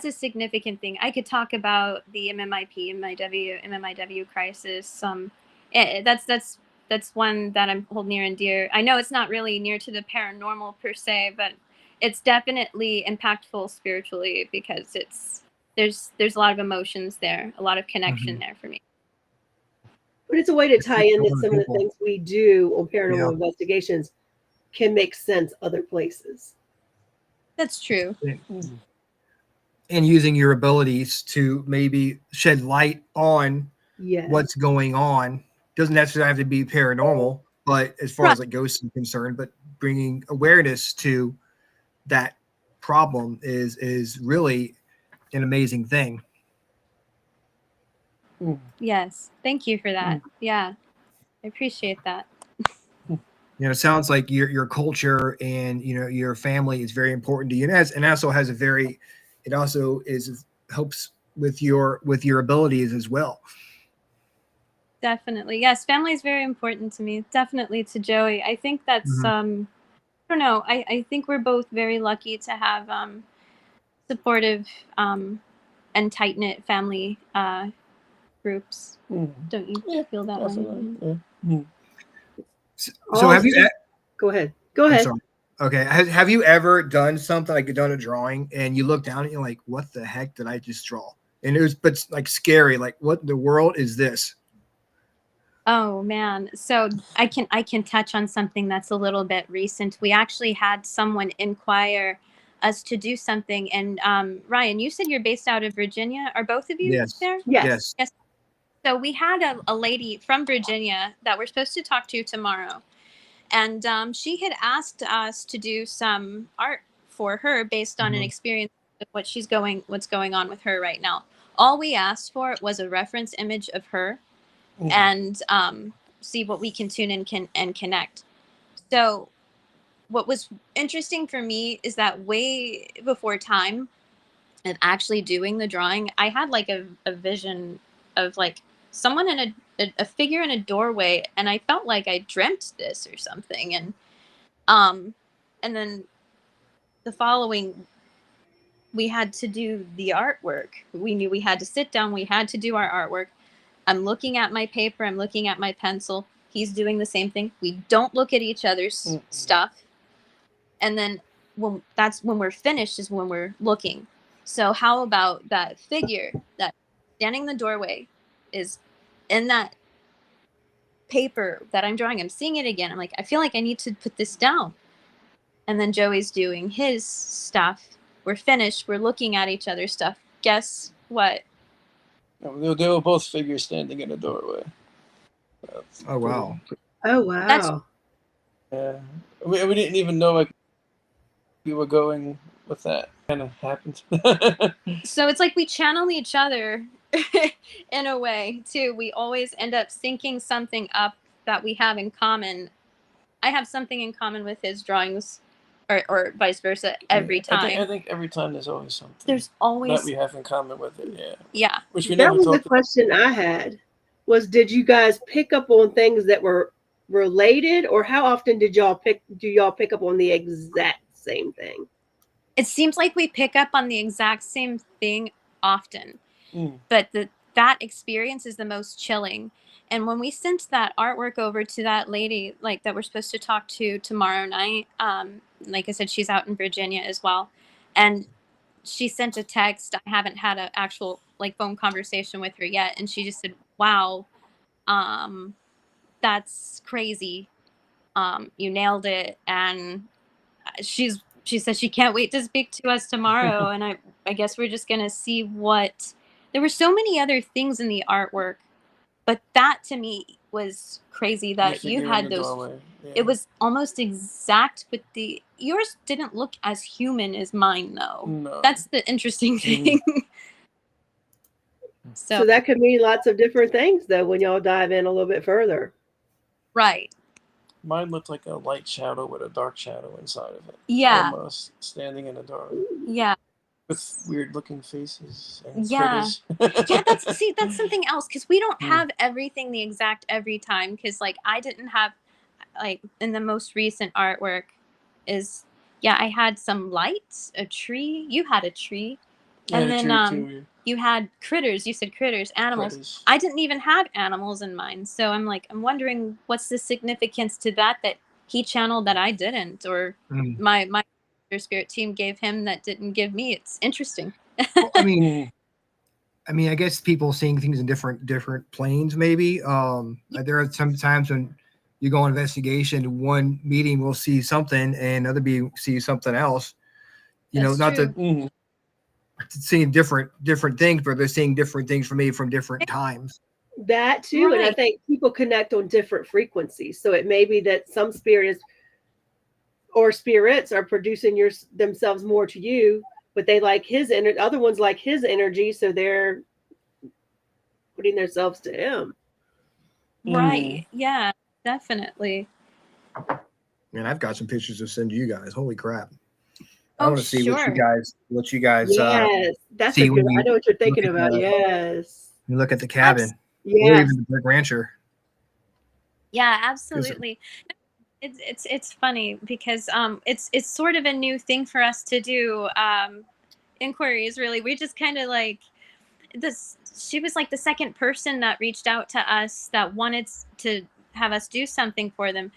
J: a significant thing. I could talk about the MMIW crisis. That's one that I'm hold near and dear. I know it's not really near to the paranormal per se, but it's definitely impactful spiritually because there's a lot of emotions there, a lot of connection there for me.
I: But it's a way to tie in that some of the things we do on paranormal investigations can make sense other places.
J: That's true.
H: And using your abilities to maybe shed light on what's going on. Doesn't necessarily have to be paranormal, but as far as like ghosts are concerned, but bringing awareness to that problem is really an amazing thing.
J: Yes. Thank you for that. Yeah. I appreciate that.
H: It sounds like your culture and your family is very important to you, and also has it also helps with your abilities as well.
J: Definitely. Yes, family is very important to me. Definitely to Joey. I think that's I don't know. I think we're both very lucky to have supportive and tight-knit family groups. Don't you feel that way?
H: So have you
I: go ahead.
H: Okay. Have you ever done something like done a drawing and you look down and you're like, what the heck did I just draw? And it was but like scary, like what in the world is this?
J: Oh man. So I can touch on something that's a little bit recent. We actually had someone inquire us to do something. And Ryan, you said you're based out of Virginia. Are both of you there?
I: Yes.
J: So we had a lady from Virginia that we're supposed to talk to tomorrow. And she had asked us to do some art for her based on an experience of what's going on with her right now. All we asked for was a reference image of her and see what we can tune in and connect. So what was interesting for me is that way before time and actually doing the drawing, I had like a vision of like someone in a figure in a doorway, and I felt like I dreamt this or something. And then the following, we had to do the artwork. We knew we had to sit down, we had to do our artwork. I'm looking at my paper, I'm looking at my pencil. He's doing the same thing. We don't look at each other's stuff. And then that's when we're finished is when we're looking. So how about that figure that standing in the doorway is in that paper that I'm drawing? I'm seeing it again. I'm like, I feel like I need to put this down. And then Joey's doing his stuff. We're finished. We're looking at each other's stuff. Guess what?
B: They were both figures standing in a doorway.
H: Oh wow!
I: Oh wow!
B: Yeah, we didn't even know like we were going with that. Kind of happened.
J: So it's like we channel each other in a way too. We always end up syncing something up that we have in common. I have something in common with his drawings, or vice versa every time.
B: I think every time there's always something.
J: There's always
B: that we have in common with it. Yeah.
J: Yeah.
B: Which we
I: that
B: never
I: was the
B: talked about.
I: question I had. Was did you guys pick up on things that were related, or how often do y'all pick up on the exact same thing?
J: It seems like we pick up on the exact same thing often, but that experience is the most chilling. And when we sent that artwork over to that lady, like that we're supposed to talk to tomorrow night, like I said, she's out in Virginia as well, and she sent a text. I haven't had an actual like phone conversation with her yet, and she just said, "Wow, that's crazy. You nailed it." And she says she can't wait to speak to us tomorrow. And I guess we're just gonna see what. There were so many other things in the artwork, but that to me was crazy that you had those.
B: Yeah.
J: It was almost exact, but yours didn't look as human as mine though.
B: No.
J: That's the interesting thing.
I: So that could mean lots of different things though when y'all dive in a little bit further.
J: Right.
B: Mine looked like a light shadow with a dark shadow inside of it.
J: Yeah.
B: Almost standing in the dark.
J: Yeah.
B: With weird looking faces and
J: Yeah.
B: critters.
J: Yeah, that's something else, because we don't have everything the exact every time, because like I didn't have like in the most recent artwork I had some lights, a tree, you had a tree, and then you had critters, you said critters, animals. I didn't even have animals in mind, so I'm wondering what's the significance to that he channeled that I didn't, or my spirit team gave him that didn't give me. It's interesting.
H: Well, I mean, I guess people seeing things in different planes. Maybe there are some times when you go on investigation, one meeting will see something, and another meeting see something else. You know, not to seeing different things, but they're seeing different things from me from different times.
I: That too, and I think people connect on different frequencies. So it may be that some spirits are producing themselves more to you, but they like his energy. Other ones like his energy, so they're putting themselves to him.
J: Right. Yeah, definitely.
H: Man, I've got some pictures to send you guys. Holy crap. I want to see
J: sure.
H: what you guys
I: yes, that's a good. I know what you're thinking about. Yes.
H: You look at the cabin.
I: Yes.
H: Or even the Brick Rancher.
J: Yeah, absolutely. It's funny because it's sort of a new thing for us to do. Inquiries, really. We just kind of like this. She was like the second person that reached out to us that wanted to have us do something for them.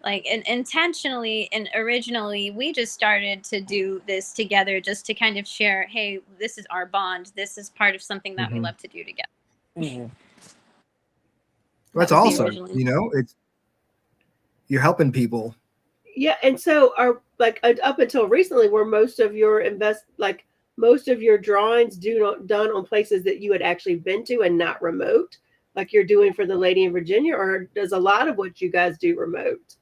J: Like intentionally and originally, we just started to do this together just to kind of share, hey, this is our bond. This is part of something that we love to do together.
H: Well, that's awesome. You know, you're helping people.
I: Yeah, and so up until recently, were most of your drawings done on places that you had actually been to and not remote, like you're doing for the lady in Virginia, or does a lot of what you guys do remote?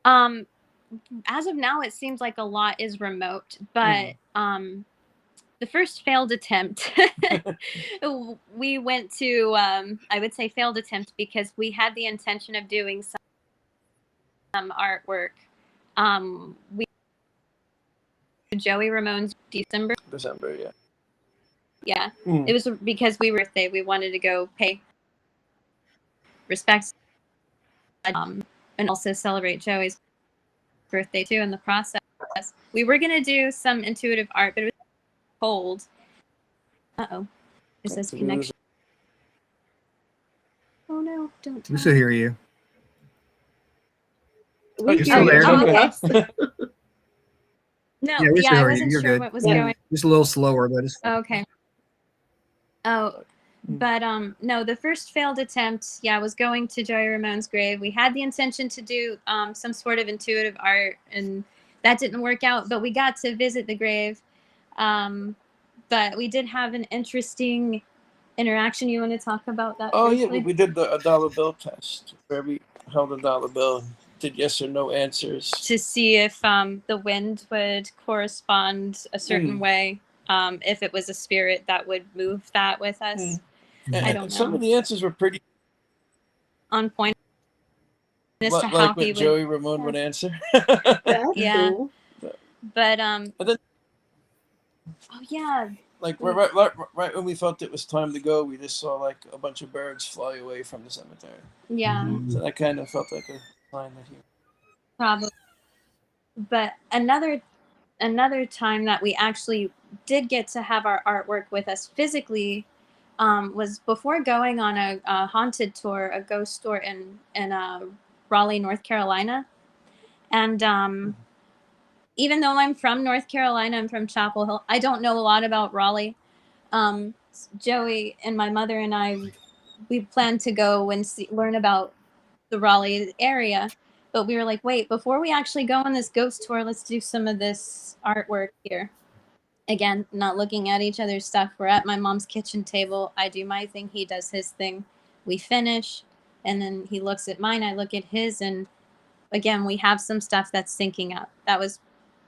J: As of now, it seems like a lot is remote, but the first failed attempt, we went to, I would say failed attempt because we had the intention of doing some artwork. We Joey Ramone's December,
B: yeah.
J: yeah. It was because we were birthday. We wanted to go pay respects, and also celebrate Joey's birthday too in the process. We were gonna do some intuitive art, but it was cold. Uh-oh. Is this connection? Oh no, don't
H: We still hear you.
I: We
H: You're
I: hear
H: still there.
I: you.
J: Yes. No,
H: we still
J: I
H: hear you.
J: wasn't
H: You're
J: sure
H: good.
J: what was
I: Yeah.
J: going.
H: Just a little slower, but it's
J: Okay. Oh, but no, the first failed attempt, was going to Joey Ramone's grave. We had the intention to do some sort of intuitive art, and that didn't work out. But we got to visit the grave. But we did have an interesting interaction. You want to talk about that?
B: Oh
J: briefly?
B: yeah, we did a dollar bill test where we held a dollar bill and did yes or no answers.
J: To see if the wind would correspond a certain way. If it was a spirit that would move that with us. I don't know.
B: Some of the answers were pretty
J: on point as to
B: like
J: how
B: what
J: he would.
B: Joey Ramone would answer.
I: That's
J: Yeah.
I: cool.
J: But
B: And then,
J: oh yeah.
B: like right when we thought it was time to go, we just saw like a bunch of birds fly away from the cemetery.
J: Yeah.
B: So that kind of felt like a sign that he.
J: Probably. But another time that we actually did get to have our artwork with us physically was before going on a haunted tour, a ghost tour in Raleigh, North Carolina. And even though I'm from North Carolina, I'm from Chapel Hill, I don't know a lot about Raleigh. Joey and my mother and I, we planned to go and learn about the Raleigh area. But we were like, wait, before we actually go on this ghost tour, let's do some of this artwork here. Again, not looking at each other's stuff. We're at my mom's kitchen table. I do my thing. He does his thing. We finish. And then he looks at mine. I look at his. And again, we have some stuff that's syncing up. That was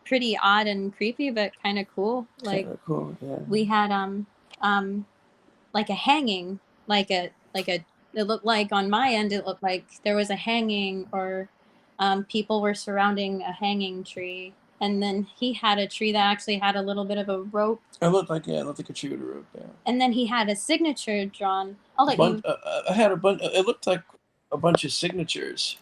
J: pretty odd and creepy, but kind of cool. Like,
B: cool, yeah.
J: we had like a hanging, it looked like on my end, it looked like there was a hanging, or people were surrounding a hanging tree. And then he had a tree that actually had a little bit of a rope.
B: It looked like a tree with a rope, yeah.
J: And then he had a signature drawn. I'll let you.
B: I had a bunch. It looked like a bunch of signatures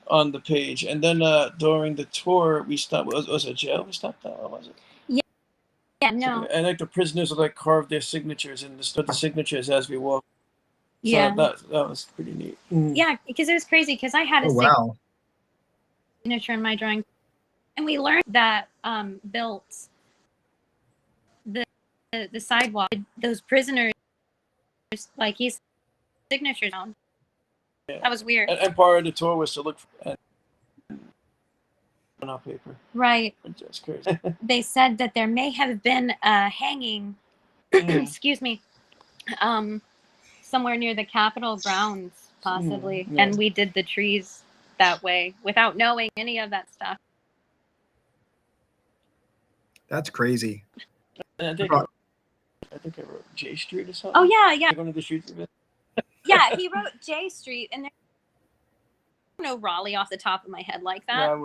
B: on the page. And then during the tour, we stopped. Was it jail we stopped at, or was it?
J: Yeah, no.
B: And like the prisoners would like carve their signatures and stood the signatures as we walked. So
J: Yeah.
B: that was pretty neat.
J: Yeah, because it was crazy because I had a signature in my drawing. And we learned that built the sidewalk. Those prisoners, like his signatures on.
B: Yeah.
J: That was weird.
B: And part of the tour was to look for on our paper.
J: Right.
B: That's crazy.
J: They said that there may have been a hanging, excuse me, somewhere near the Capitol grounds, possibly.
B: Yeah.
J: And we did the trees that way without knowing any of that stuff.
H: That's crazy.
B: And I think I wrote J Street or something.
J: Oh yeah.
B: Going to the streets of it.
J: Yeah, he wrote J Street, and I don't know Raleigh off the top of my head like that.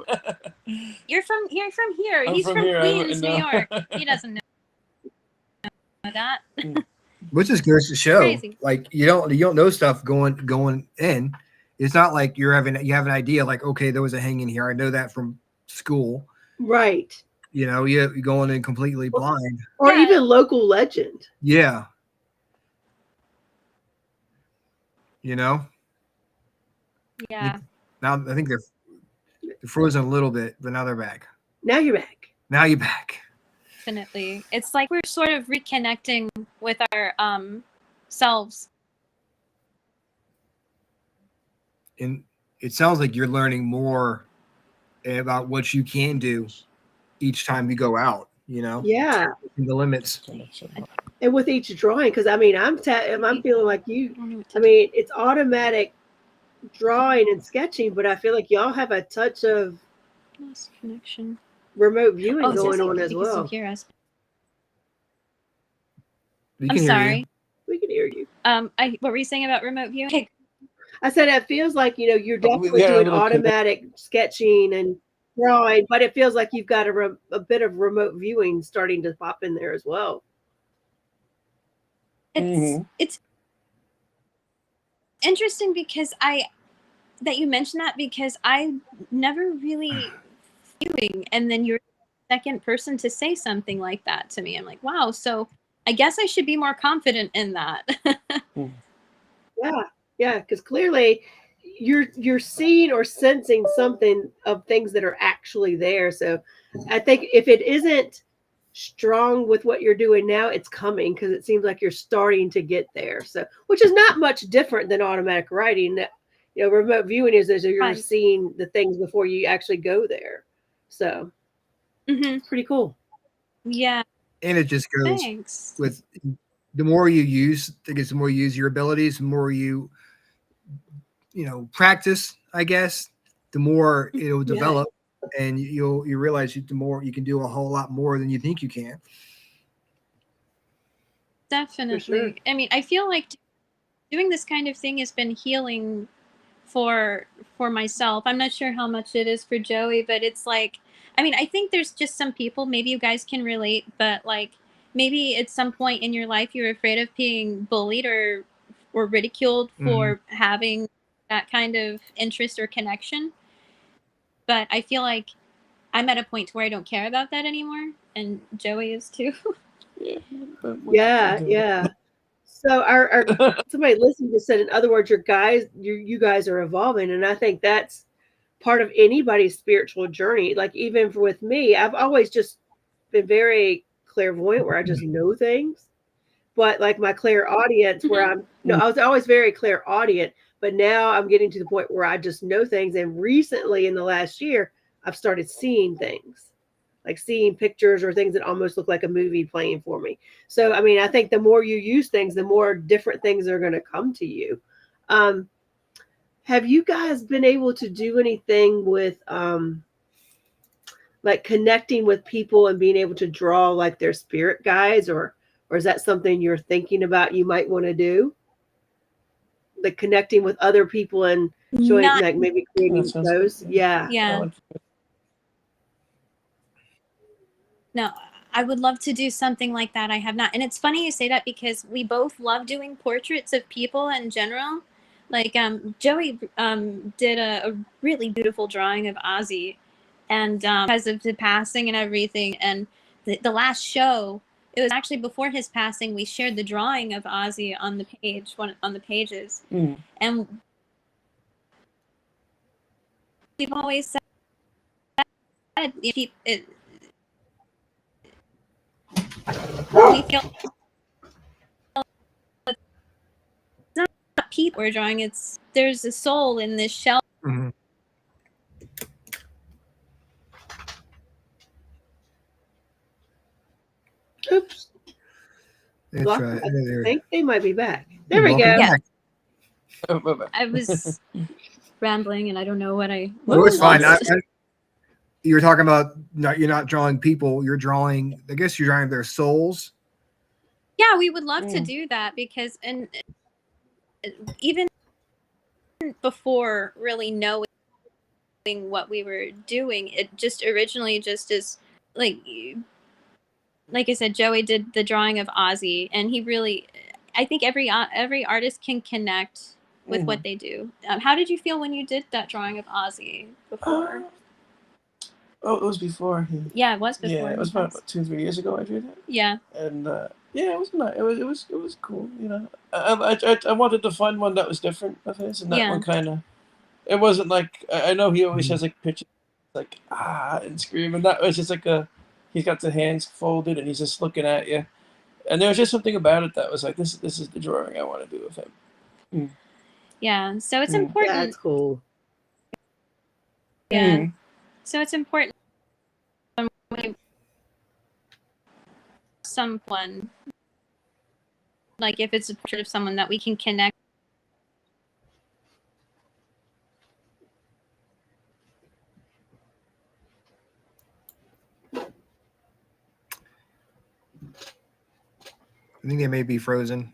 B: Yeah,
J: You're from here.
B: I'm
J: He's
B: from
J: from
B: here.
J: Queens,
B: I
J: New
B: know.
J: York. He doesn't know that.
H: Which just goes to show,
J: Crazy.
H: like you don't know stuff going in. It's not like you have an idea like, okay, there was a hanging here. I know that from school.
I: Right.
H: You know, you're going in completely blind.
I: Or
J: Yeah.
I: even local legend.
H: Yeah. You know?
J: Yeah.
H: Now I think they're frozen a little bit, but now they're back.
I: Now you're back.
H: Now you're back.
J: Definitely. It's like we're sort of reconnecting with our selves.
H: And it sounds like you're learning more about what you can do each time you go out, you know?
I: Yeah.
H: The limits.
I: And with each drawing, because I mean, I'm feeling like you. I mean, it's automatic drawing and sketching, but I feel like y'all have a touch of
J: Lost connection.
I: remote viewing
J: Oh,
I: going
J: so
I: on
J: you
I: as
J: can
I: well.
J: still hear us.
H: We
J: I'm
H: can hear you.
J: sorry.
I: We can hear you.
J: What were you saying about remote viewing? Okay.
I: I said it feels like you're definitely
B: Yeah, a
I: doing
B: little
I: automatic sketching and drawing, but it feels like you've got a bit of remote viewing starting to pop in there as well.
J: It's interesting because that you mentioned that, because I never really viewing, and then you're the second person to say something like that to me. I'm like, wow, so I guess I should be more confident in that.
I: Yeah, because clearly you're seeing or sensing something of things that are actually there. So I think if it isn't strong with what you're doing now, it's coming, because it seems like you're starting to get there. So, which is not much different than automatic writing. Remote viewing is you're
J: Right.
I: seeing the things before you actually go there. So it's pretty cool.
J: Yeah.
H: And it just goes
J: Thanks.
H: with the more you use, I guess the more you use your abilities, the more you practice, I guess, the more it'll develop, and you realize the more you can do a whole lot more than you think you can.
J: Definitely.
I: sure.
J: I mean, I feel like doing this kind of thing has been healing for myself. I'm not sure how much it is for Joey, but it's like, I mean, I think there's just some people, maybe you guys can relate, but like maybe at some point in your life you're afraid of being bullied or ridiculed for having that kind of interest or connection. But I feel like I'm at a point where I don't care about that anymore, and Joey is too.
I: Yeah. So our somebody listening just said, in other words, you guys are evolving, and I think that's part of anybody's spiritual journey. Like even with me, I've always just been very clairvoyant, where I just know things. But like my clairaudience, where I was always very clairaudient, but now I'm getting to the point where I just know things. And recently, in the last year, I've started seeing things, like seeing pictures or things that almost look like a movie playing for me. So, I mean, I think the more you use things, the more different things are going to come to you. Have you guys been able to do anything with like connecting with people and being able to draw like their spirit guides, or is that something you're thinking about you might want to do? Like connecting with other people and showing, like maybe creating those. Yeah.
J: Yeah. No, I would love to do something like that. I have not. And it's funny you say that, because we both love doing portraits of people in general. Like Joey did a really beautiful drawing of Ozzy, and because of the passing and everything, and the last show, it was actually before his passing, we shared the drawing of Ozzy on the page, on the pages. And we've always said we feel it's not people we're drawing, there's a soul in this shell.
I: Oops.
H: That's right.
I: I think they might be back. There we go.
J: Yeah. I was rambling, and I don't know what I.
H: Well, it's fine. You were talking about you're not drawing people. You're drawing. I guess you're drawing their souls.
J: Yeah, we would love to do that, because and even before really knowing what we were doing, it just originally just is like I said, Joey did the drawing of Ozzy, and he really, I think every artist can connect with what they do. How did you feel when you did that drawing of Ozzy before?
B: It was before.
J: Yeah, it was before.
B: Yeah, it was about 2-3 years ago I did it.
J: Yeah.
B: And yeah, it was nice. It was cool. I wanted to find one that was different of his, and that one kind of. It wasn't like I know he always has like pictures like and scream, and that was just like he's got the hands folded and he's just looking at you, and there was just something about it that was like this is the drawing I want to do of him.
J: Yeah, so it's important.
I: That's cool.
J: Yeah, so it's important when someone, like if it's a portrait of someone that we can connect.
H: think they may be frozen.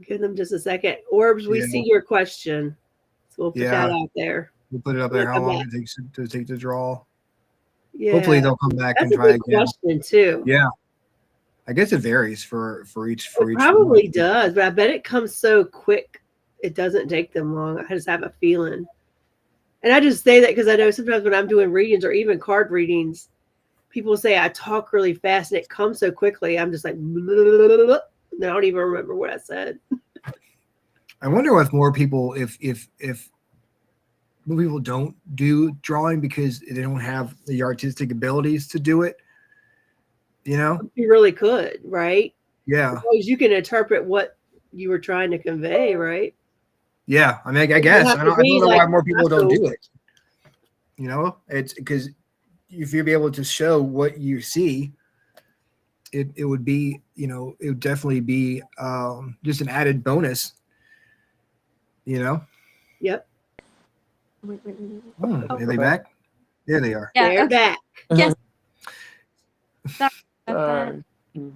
I: Give them just a second. Orbs, we
H: Yeah.
I: see your question. So we'll put that
H: Yeah.
I: out there.
H: We'll put it up there. How
I: Come
H: long
I: back.
H: it takes to take the draw.
I: Yeah.
H: Hopefully they'll come back
I: That's
H: and
I: a
H: try
I: good
H: again.
I: question too.
H: Yeah. I guess it varies for each
I: It probably does, but I bet it comes so quick. It doesn't take them long. I just have a feeling. And I just say that because I know sometimes when I'm doing readings or even card readings, people say I talk really fast and it comes so quickly. I'm just like, and I don't even remember what I said.
H: I wonder if more people, if people don't do drawing because they don't have the artistic abilities to do it, you know?
I: You really could, right?
H: Yeah.
I: Because you can interpret what you were trying to convey, right?
H: Yeah. I mean, I
I: You
H: guess
I: have
H: I
I: to
H: don't
I: be
H: know why
I: like
H: more people don't do
I: special.
H: it. You know, it's because if you'd be able to show what you see, it would be, you know, it would definitely be just an added bonus, you know?
I: Yep.
H: Are they back? There they are.
J: Yeah,
I: They're
J: okay.
I: back.
J: Yes. Sorry about that.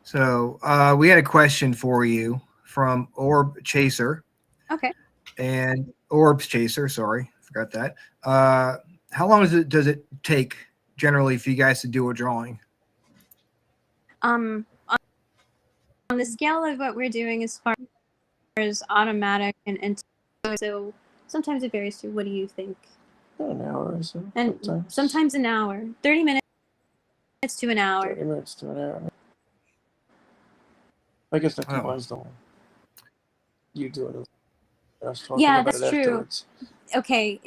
H: So we had a question for you from Orb Chaser.
J: Okay.
H: And Orbs Chaser, sorry, forgot that. How long does it take generally for you guys to do a drawing?
J: On the scale of what we're doing as far as automatic and so sometimes it varies too. What do you think?
B: An hour or so.
J: And sometimes an hour. 30 minutes to an hour.
B: 30 minutes to an hour. I guess that combines the whole. You do it. I was talking
J: Yeah,
B: about
J: that's
B: it
J: true.
B: afterwards.
J: Okay,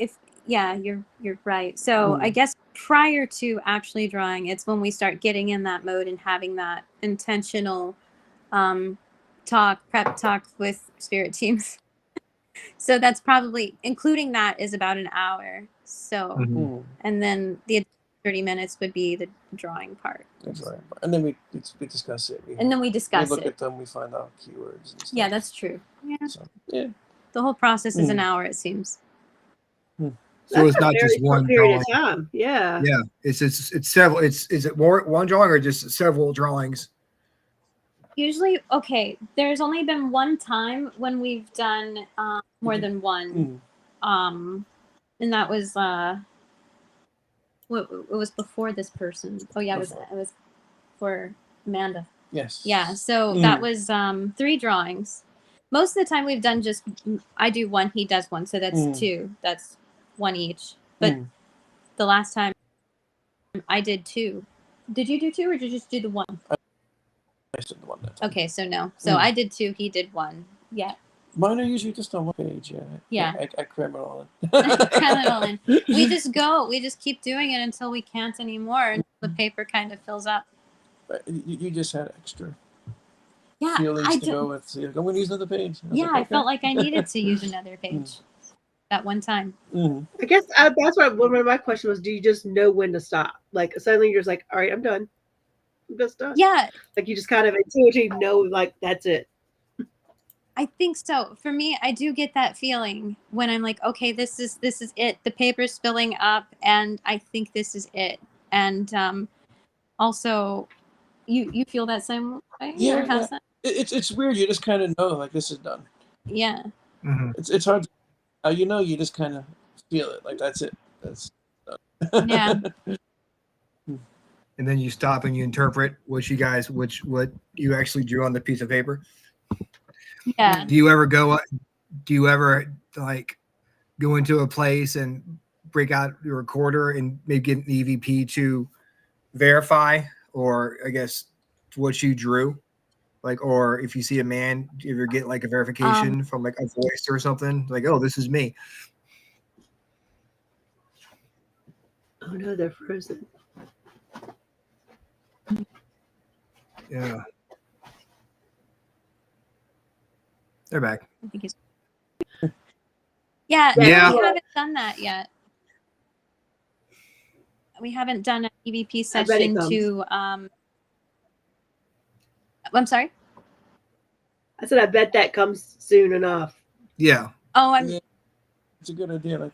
J: you're right. So I guess prior to actually drawing, it's when we start getting in that mode and having that intentional prep talk with spirit teams. So that's probably, including that, is about an hour. So and then the 30 minutes would be the drawing part.
B: And then we discuss it.
J: And then we discuss
B: we look
J: it.
B: at them, we find out keywords and stuff.
J: Yeah, that's true. Yeah.
B: So, yeah.
J: The whole process is an hour, it seems.
H: So
I: That's
H: it's not just one
I: period
H: drawing.
I: of time. Yeah.
H: Yeah, it's several. Is it more one drawing or just several drawings?
J: Usually, okay, there's only been one time when we've done more than one. And that was it was before this person. Oh yeah, it was for Amanda.
B: Yes.
J: Yeah, so that was 3 drawings. Most of the time we've done just, I do one, he does one, so that's 2. That's 1 each. But the last time I did 2. Did you do 2 or did you just do the 1?
B: I did the 1 that time.
J: Okay, so no. So I did 2, he did 1. Yeah.
B: Mine are usually just on one page,
J: Yeah.
B: I cram it all in.
J: Cram it all in. We just keep doing it until we can't anymore, and the paper kind of fills up.
B: But you just had extra
J: Yeah,
B: feelings to go with. So I'm going to use another page.
J: I felt like I needed to use another page that one time.
I: I guess that's why one of my questions was: do you just know when to stop? Like suddenly you're just like, all right, I'm done. I'm just done.
J: Yeah.
I: Like you just kind of intuitively know, like that's it.
J: I think so. For me, I do get that feeling when I'm like, okay, this is it. The paper's spilling up, and I think this is it. And also, you feel that same way?
B: Yeah.
J: Or how's that?
B: It's weird. You just kind of know, like, this is done.
J: Yeah.
B: It's hard. You just kind of feel it. Like, that's it. That's done.
J: Yeah.
H: And then you stop and you interpret what you actually drew on the piece of paper.
J: Yeah.
H: Do you ever like go into a place and break out your recorder and maybe get an EVP to verify, or I guess what you drew? Like, or if you see a man, do you ever get like a verification from like a voice or something? Like, oh, this is me.
I: Oh no, they're frozen.
H: Yeah. They're back.
J: I think it's... Yeah. We haven't done that yet. We haven't done an EVP session to I'm sorry?
I: I said I bet that comes soon enough.
H: Yeah.
J: Oh,
B: it's a good idea. Like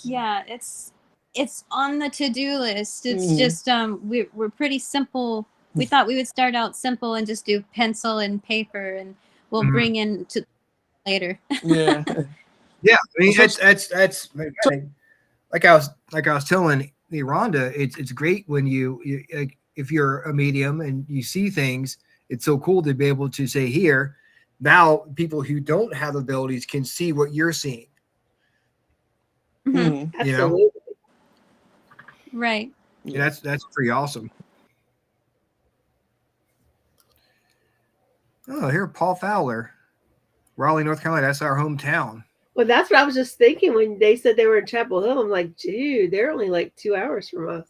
J: yeah, it's it's on the to-do list. It's
B: Mhm.
J: just we're pretty simple. We thought we would start out simple and just do pencil and paper, and we'll
H: Mhm.
J: bring in to later.
B: Yeah.
H: Yeah, I mean
B: So-
H: that's like I was telling Rhonda, it's great when you like, if you're a medium and you see things, it's so cool to be able to say here. Now people who don't have abilities can see what you're seeing.
B: Mhm.
H: You know?
I: Absolutely.
J: Right.
H: Yeah, that's pretty awesome. Oh, here, Paul Fowler, Raleigh, North Carolina. That's our hometown.
I: Well, that's what I was just thinking when they said they were in Chapel Hill. I'm like, dude, they're only like 2 hours from us.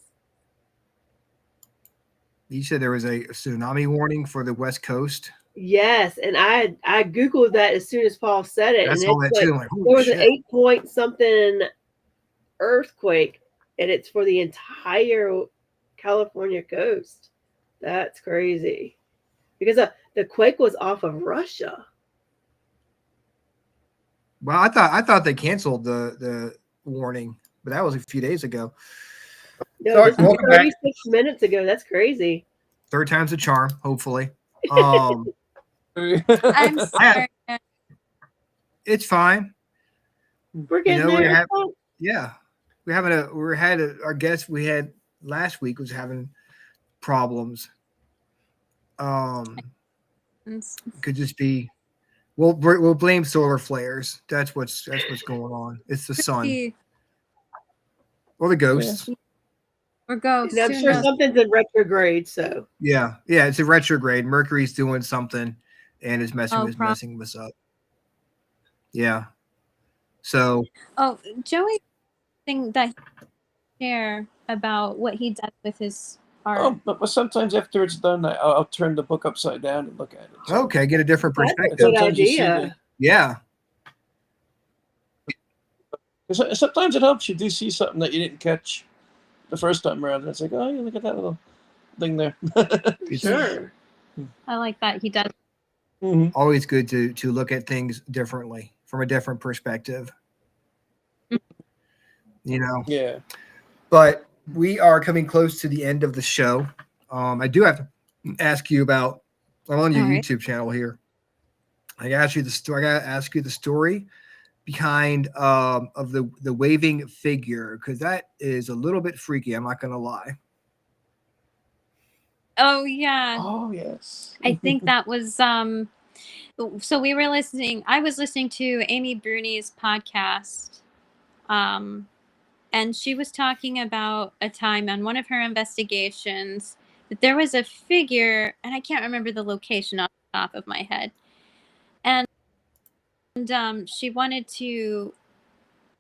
H: You said there was a tsunami warning for the West Coast.
I: Yes, and I googled that as soon as Paul said it,
H: I
I: and
H: saw
I: it's
H: that
I: like,
H: too. I'm like, holy
I: there was an
H: shit.
I: 8 point something earthquake, and it's for the entire California coast. That's crazy, because the quake was off of Russia.
H: Well, I thought they canceled the warning, but that was a few days ago.
I: No,
H: Sorry,
I: this was
H: welcome back.
I: 36 minutes ago. That's crazy.
H: Third time's a charm, hopefully.
J: I'm sorry.
H: It's fine.
I: We're getting
H: we
I: there.
H: have, yeah, our guest we had last week was having problems. Could just be we'll blame solar flares. That's what's going on. It's the sun or the ghosts.
J: Or ghosts.
I: And I'm
J: who
I: sure
J: knows?
I: something's in retrograde. So
H: Yeah, it's a retrograde. Mercury's doing something and is messing us up. Yeah. So
J: Oh, Joey, thing that he share about what he does with his art.
B: Oh, but sometimes after it's done, I'll turn the book upside down and look at it. So.
H: okay, get a different
I: that's a
H: perspective.
I: good
B: Sometimes you see
I: idea.
H: Yeah.
B: Sometimes it helps. You do see something that you didn't catch the first time around. And it's like, oh, yeah, look at that little thing there.
I: Sure.
J: I like that he does.
B: Mm-hmm.
H: Always good to look at things differently from a different perspective.
B: Yeah.
H: But we are coming close to the end of the show. I do have to ask you about. I'm on your YouTube channel here. I gotta ask you the story behind of the waving figure, because that is a little bit freaky. I'm not gonna lie.
J: Oh yeah.
B: Oh yes.
J: I think that was so we were listening. I was listening to Amy Bruni's podcast. And she was talking about a time on one of her investigations that there was a figure, and I can't remember the location off the top of my head. And she wanted to,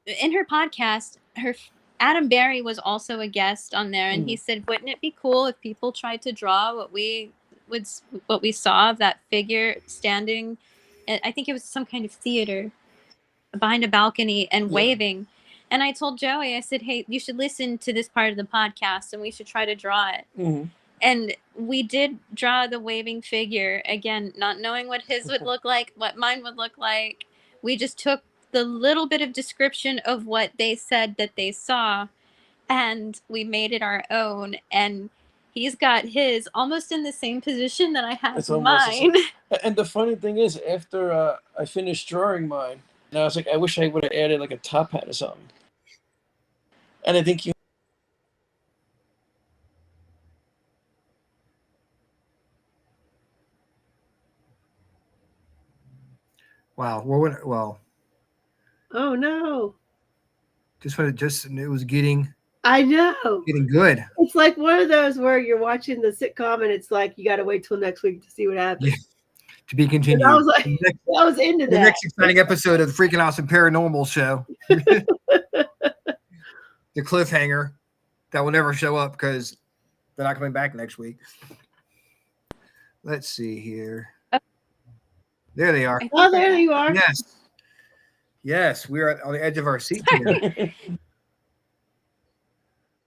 J: in her podcast, Adam Berry was also a guest on there, and he said, "Wouldn't it be cool if people tried to draw what we saw of that figure standing? I think it was some kind of theater behind a balcony and waving." And I told Joey, I said, "Hey, you should listen to this part of the podcast, and we should try to draw it."
B: Mm-hmm.
J: And we did draw the waving figure, again, not knowing what his would look like, what mine would look like. We just took the little bit of description of what they said that they saw, and we made it our own. And he's got his almost in the same position that I have mine.
B: And the funny thing is, after I finished drawing mine, and I was like, I wish I would have added like a top hat or something. And I think you.
H: Wow. Well.
I: Oh no.
H: It was getting.
I: I know.
H: Getting good.
I: It's like one of those where you're watching the sitcom and it's like you got to wait till next week to see what happens.
H: Yeah. To be continued.
I: And I was like, I was into that.
H: The next exciting episode of the Freakin Awesome Paranormal Show. The cliffhanger that will never show up because they're not coming back next week. Let's see here. There they are.
I: Oh, there you are.
H: Yes, we're on the edge of our seat here.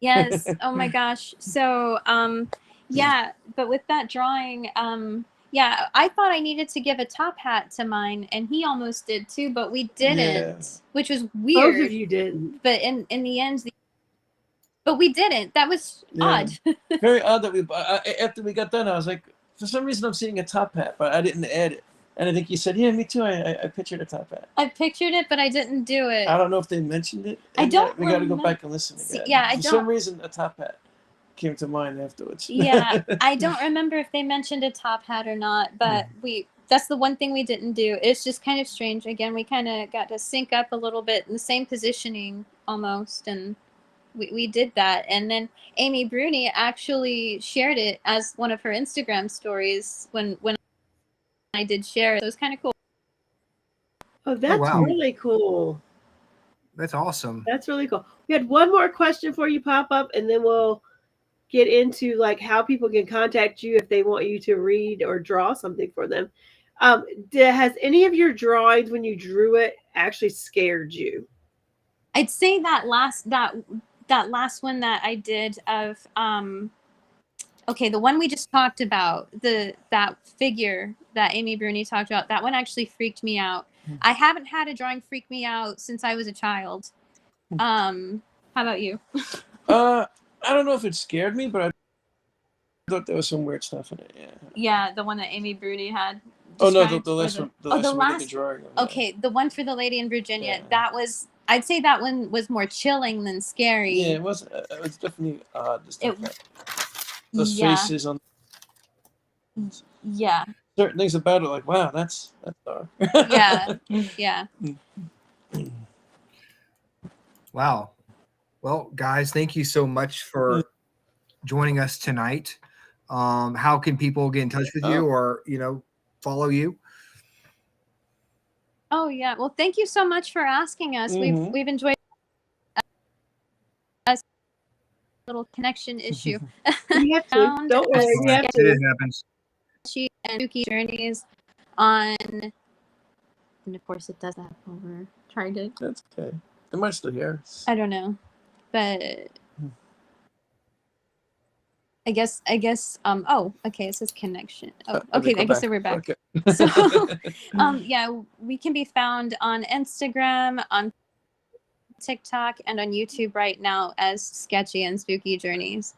J: Yes. Oh my gosh. So, yeah, but with that drawing, yeah, I thought I needed to give a top hat to mine, and he almost did too, but we didn't, which was weird.
I: Both of you didn't.
J: But in the end, But we didn't. That was odd.
B: Very odd that we. After we got done, I was like, for some reason, I'm seeing a top hat, but I didn't add it. And I think you said, yeah, me too. I pictured a top hat.
J: I pictured it, but I didn't do it.
B: I don't know if they mentioned it.
J: I don't.
B: We got to go back and listen again.
J: Yeah,
B: For some reason, a top hat came to mind afterwards.
J: Yeah, I don't remember if they mentioned a top hat or not, but that's the one thing we didn't do. It's just kind of strange. Again, we kind of got to sync up a little bit in the same positioning almost, and we did that. And then Amy Bruni actually shared it as one of her Instagram stories when I did share it. So it was kind of cool.
I: Oh, that's really cool.
H: That's awesome.
I: That's really cool. We had one more question for you pop up, and then we'll get into like how people can contact you if they want you to read or draw something for them. Has any of your drawings, when you drew it, actually scared you?
J: I'd say that last one that I did of the one we just talked about, that figure that Amy Bruni talked about, that one actually freaked me out. I haven't had a drawing freak me out since I was a child. How about you?
B: I don't know if it scared me, but I thought there was some weird stuff in it. Yeah.
J: Yeah, the one that Amy Bruni had.
B: Oh no, the last one. The last drawing.
J: Okay, the one for the lady in Virginia. Yeah. That was. I'd say that one was more chilling than scary.
B: Yeah, it was definitely odd. Those faces on.
J: Yeah.
B: Certain things about it, like wow, that's dark.
J: Yeah.
H: Wow. Well, guys, thank you so much for joining us tonight. How can people get in touch with you or follow you?
J: Oh yeah. Well, thank you so much for asking us. We've enjoyed a little connection issue.
I: You have to. Don't worry. You have to.
H: It happens.
J: Sketchy and Spooky Journeys on, and of course it does that over. Tried it.
B: That's okay. Am I still here?
J: I don't know, but I guess. Oh, okay. It says connection. Oh, okay. I guess we're back.
B: Okay.
J: So, yeah, we can be found on Instagram, on TikTok, and on YouTube right now as Sketchy and Spooky Journeys.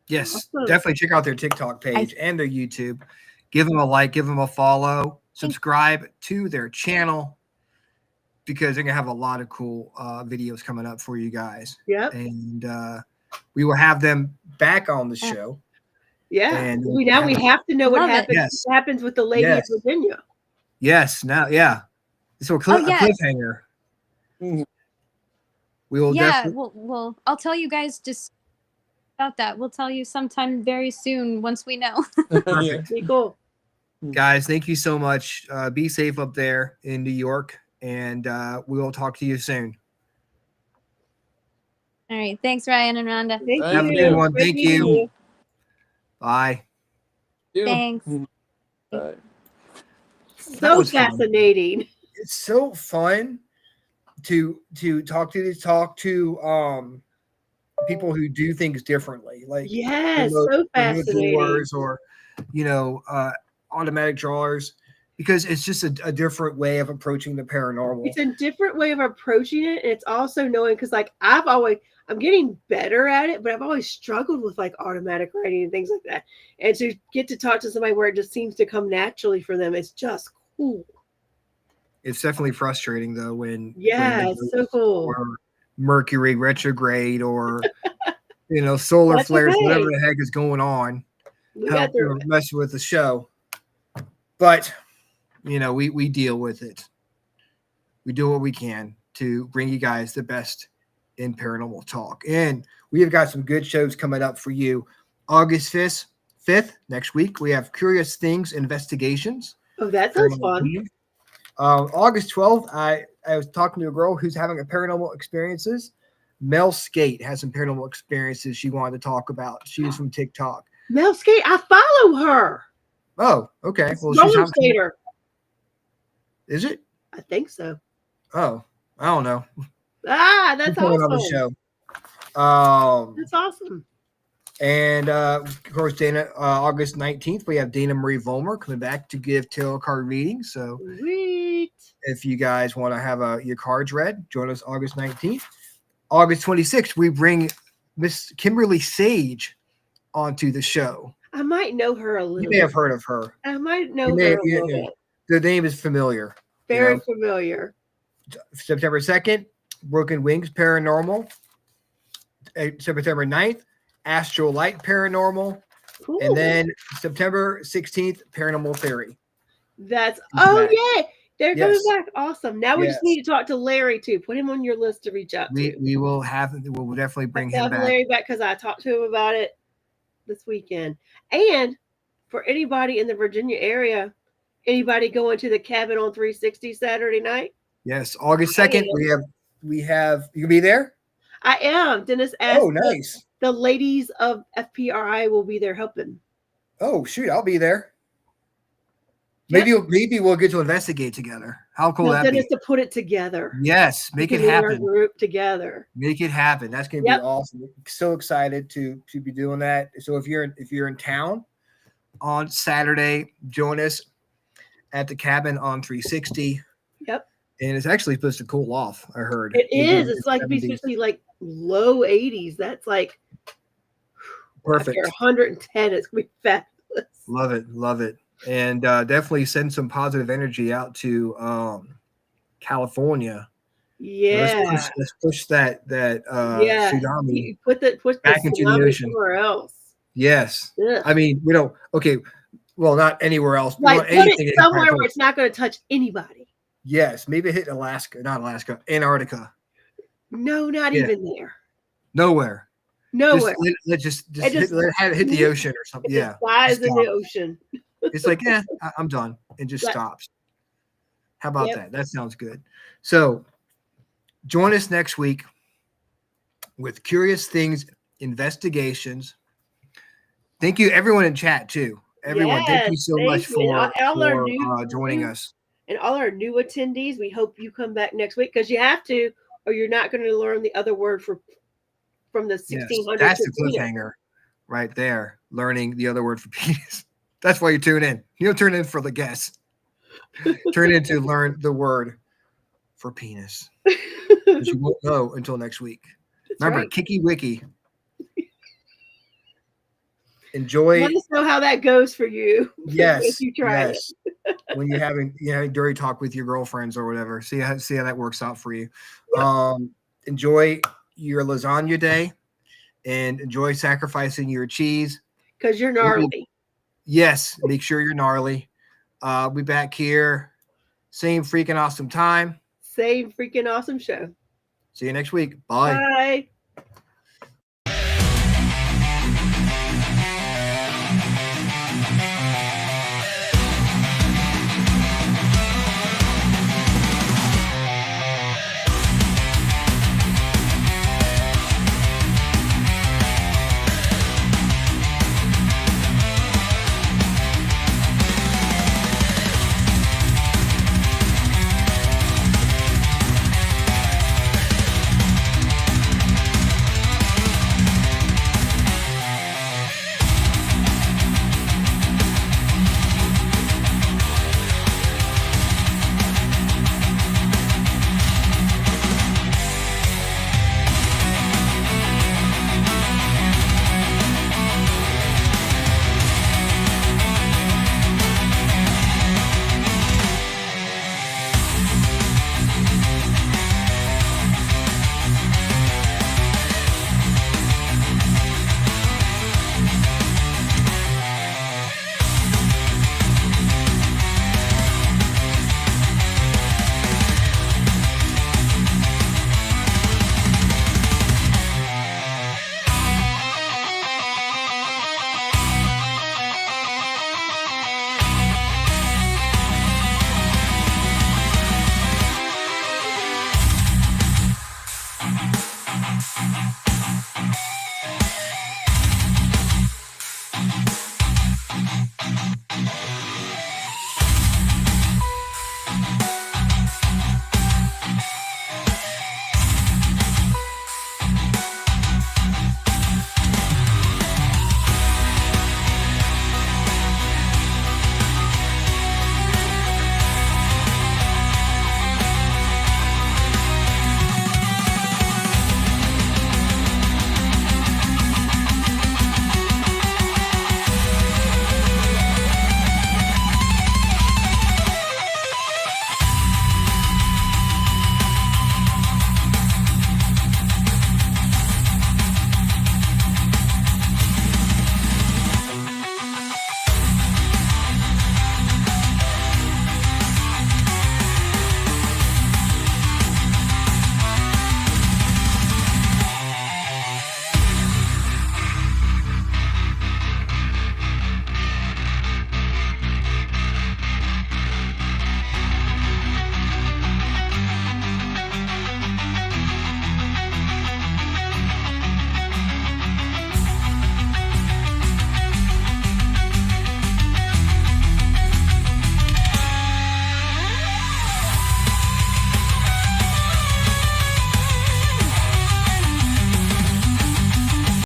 H: Yes, definitely check out their TikTok page and their YouTube. Give them a like, give them a follow, subscribe to their channel because they're going to have a lot of cool videos coming up for you guys.
I: Yep.
H: And we will have them back on the show.
I: Yeah.
H: And
I: we have to know what happens with the lady in Virginia.
H: Yes. Now, yeah. So a cliffhanger. We will.
J: Yeah. Well, I'll tell you guys just about that. We'll tell you sometime very soon once we know.
H: Perfect.
I: Pretty cool.
H: Guys, thank you so much. Be safe up there in New York, and we will talk to you soon.
J: All right. Thanks, Ryan and Rhonda.
I: Thank you.
H: Have a good one. Thank you. Bye.
J: Thanks.
B: Bye.
I: So fascinating.
H: Fun. It's so fun to talk to people who do things differently, like
I: so fascinating.
H: Or automatic drawers, because it's just a different way of approaching the paranormal.
I: It's a different way of approaching it. And it's also knowing, because like I'm getting better at it, but I've always struggled with like automatic writing and things like that. And to get to talk to somebody where it just seems to come naturally for them, it's just cool.
H: It's definitely frustrating though when
I: it's so cool.
H: Or Mercury retrograde or solar flares, whatever the heck is going on. Messing with the show. But we deal with it. We do what we can to bring you guys the best in paranormal talk. And we have got some good shows coming up for you. August 5th, next week, we have Curious Things Investigations.
I: Oh, that sounds fun.
H: August 12th, I was talking to a girl who's having a paranormal experiences. Mel Skate has some paranormal experiences she wanted to talk about. She was from TikTok.
I: Mel Skate, I follow her.
H: Oh, okay. Well,
I: roller skater.
H: Is it?
I: I think so.
H: Oh, I don't know.
I: That's awesome.
H: On the show.
I: That's awesome.
H: And of course, Dana, August 19th, we have Dana Marie Volmer coming back to give tarot card readings. So
I: sweet.
H: If you guys want to have your cards read, join us August 19th. August 26th, we bring Miss Kimberly Sage onto the show.
I: I might know her a little.
H: You may have heard of her.
I: I might know her a little bit.
H: The name is familiar.
I: Very familiar.
H: September 2nd, Broken Wings Paranormal. September 9th, Astral Light Paranormal.
I: Cool.
H: And then September 16th, Paranormal Theory.
I: That's
H: back.
I: Yeah. They're coming
H: Yes.
I: back. Awesome. Now we just need to talk to Larry too. Put him on your list to reach out to.
H: We will we'll definitely bring him back.
I: Larry back because I talked to him about it this weekend. And for anybody in the Virginia area, anybody going to the cabin on 360 Saturday night?
H: Yes, August 2nd. We have you can be there?
I: I am. Dennis asked.
H: Oh, nice.
I: The ladies of FPRI will be there helping.
H: Oh shoot, I'll be there. Maybe we'll get to investigate together. How cool that
I: is
H: be?
I: to put it together.
H: Yes, make it
I: Our
H: happen.
I: group together.
H: Make it happen. That's gonna be awesome. So excited to be doing that. So if you're in town on Saturday, join us at the cabin on 360.
I: Yep.
H: And it's actually supposed to cool off. I heard
I: it is. It's like basically like low 80s. That's like
H: perfect.
I: 110. It's gonna be fabulous.
H: Love it. And definitely send some positive energy out to California.
I: Yeah,
H: let's push that tsunami
I: put the
H: back into the ocean
I: somewhere else.
H: Yes,
I: yeah.
H: I mean we don't. Okay, well not anywhere else.
I: Like put it somewhere where it's not going to touch anybody.
H: Yes, maybe hit Antarctica.
I: No, not even there.
H: Nowhere.
I: Just
H: let it hit the ocean or something. Yeah,
I: flies in the ocean.
H: It's like, I'm done. It just stops. How about that? That sounds good. So join us next week with Curious Things Investigations. Thank you, everyone in chat, too. Everyone, thank you so much for joining us.
I: And all our new attendees, we hope you come back next week because you have to, or you're not going to learn the other word from the 1600s.
H: That's the cliffhanger right there, learning the other word for penis. That's why you tune in. You don't turn in for the guess. Turn in to learn the word for penis. But you won't know until next week. Remember, Kiki Wiki. Enjoy.
I: Let us know how that goes for you.
H: Yes.
I: If you try it.
H: When you're having dirty talk with your girlfriends or whatever. See how that works out for you. Enjoy your lasagna day and enjoy sacrificing your cheese.
I: Because you're gnarly.
H: Yes, make sure you're gnarly. We'll be back here. Same freaking awesome time.
I: Same freaking awesome show.
H: See you next week. Bye.
I: Bye.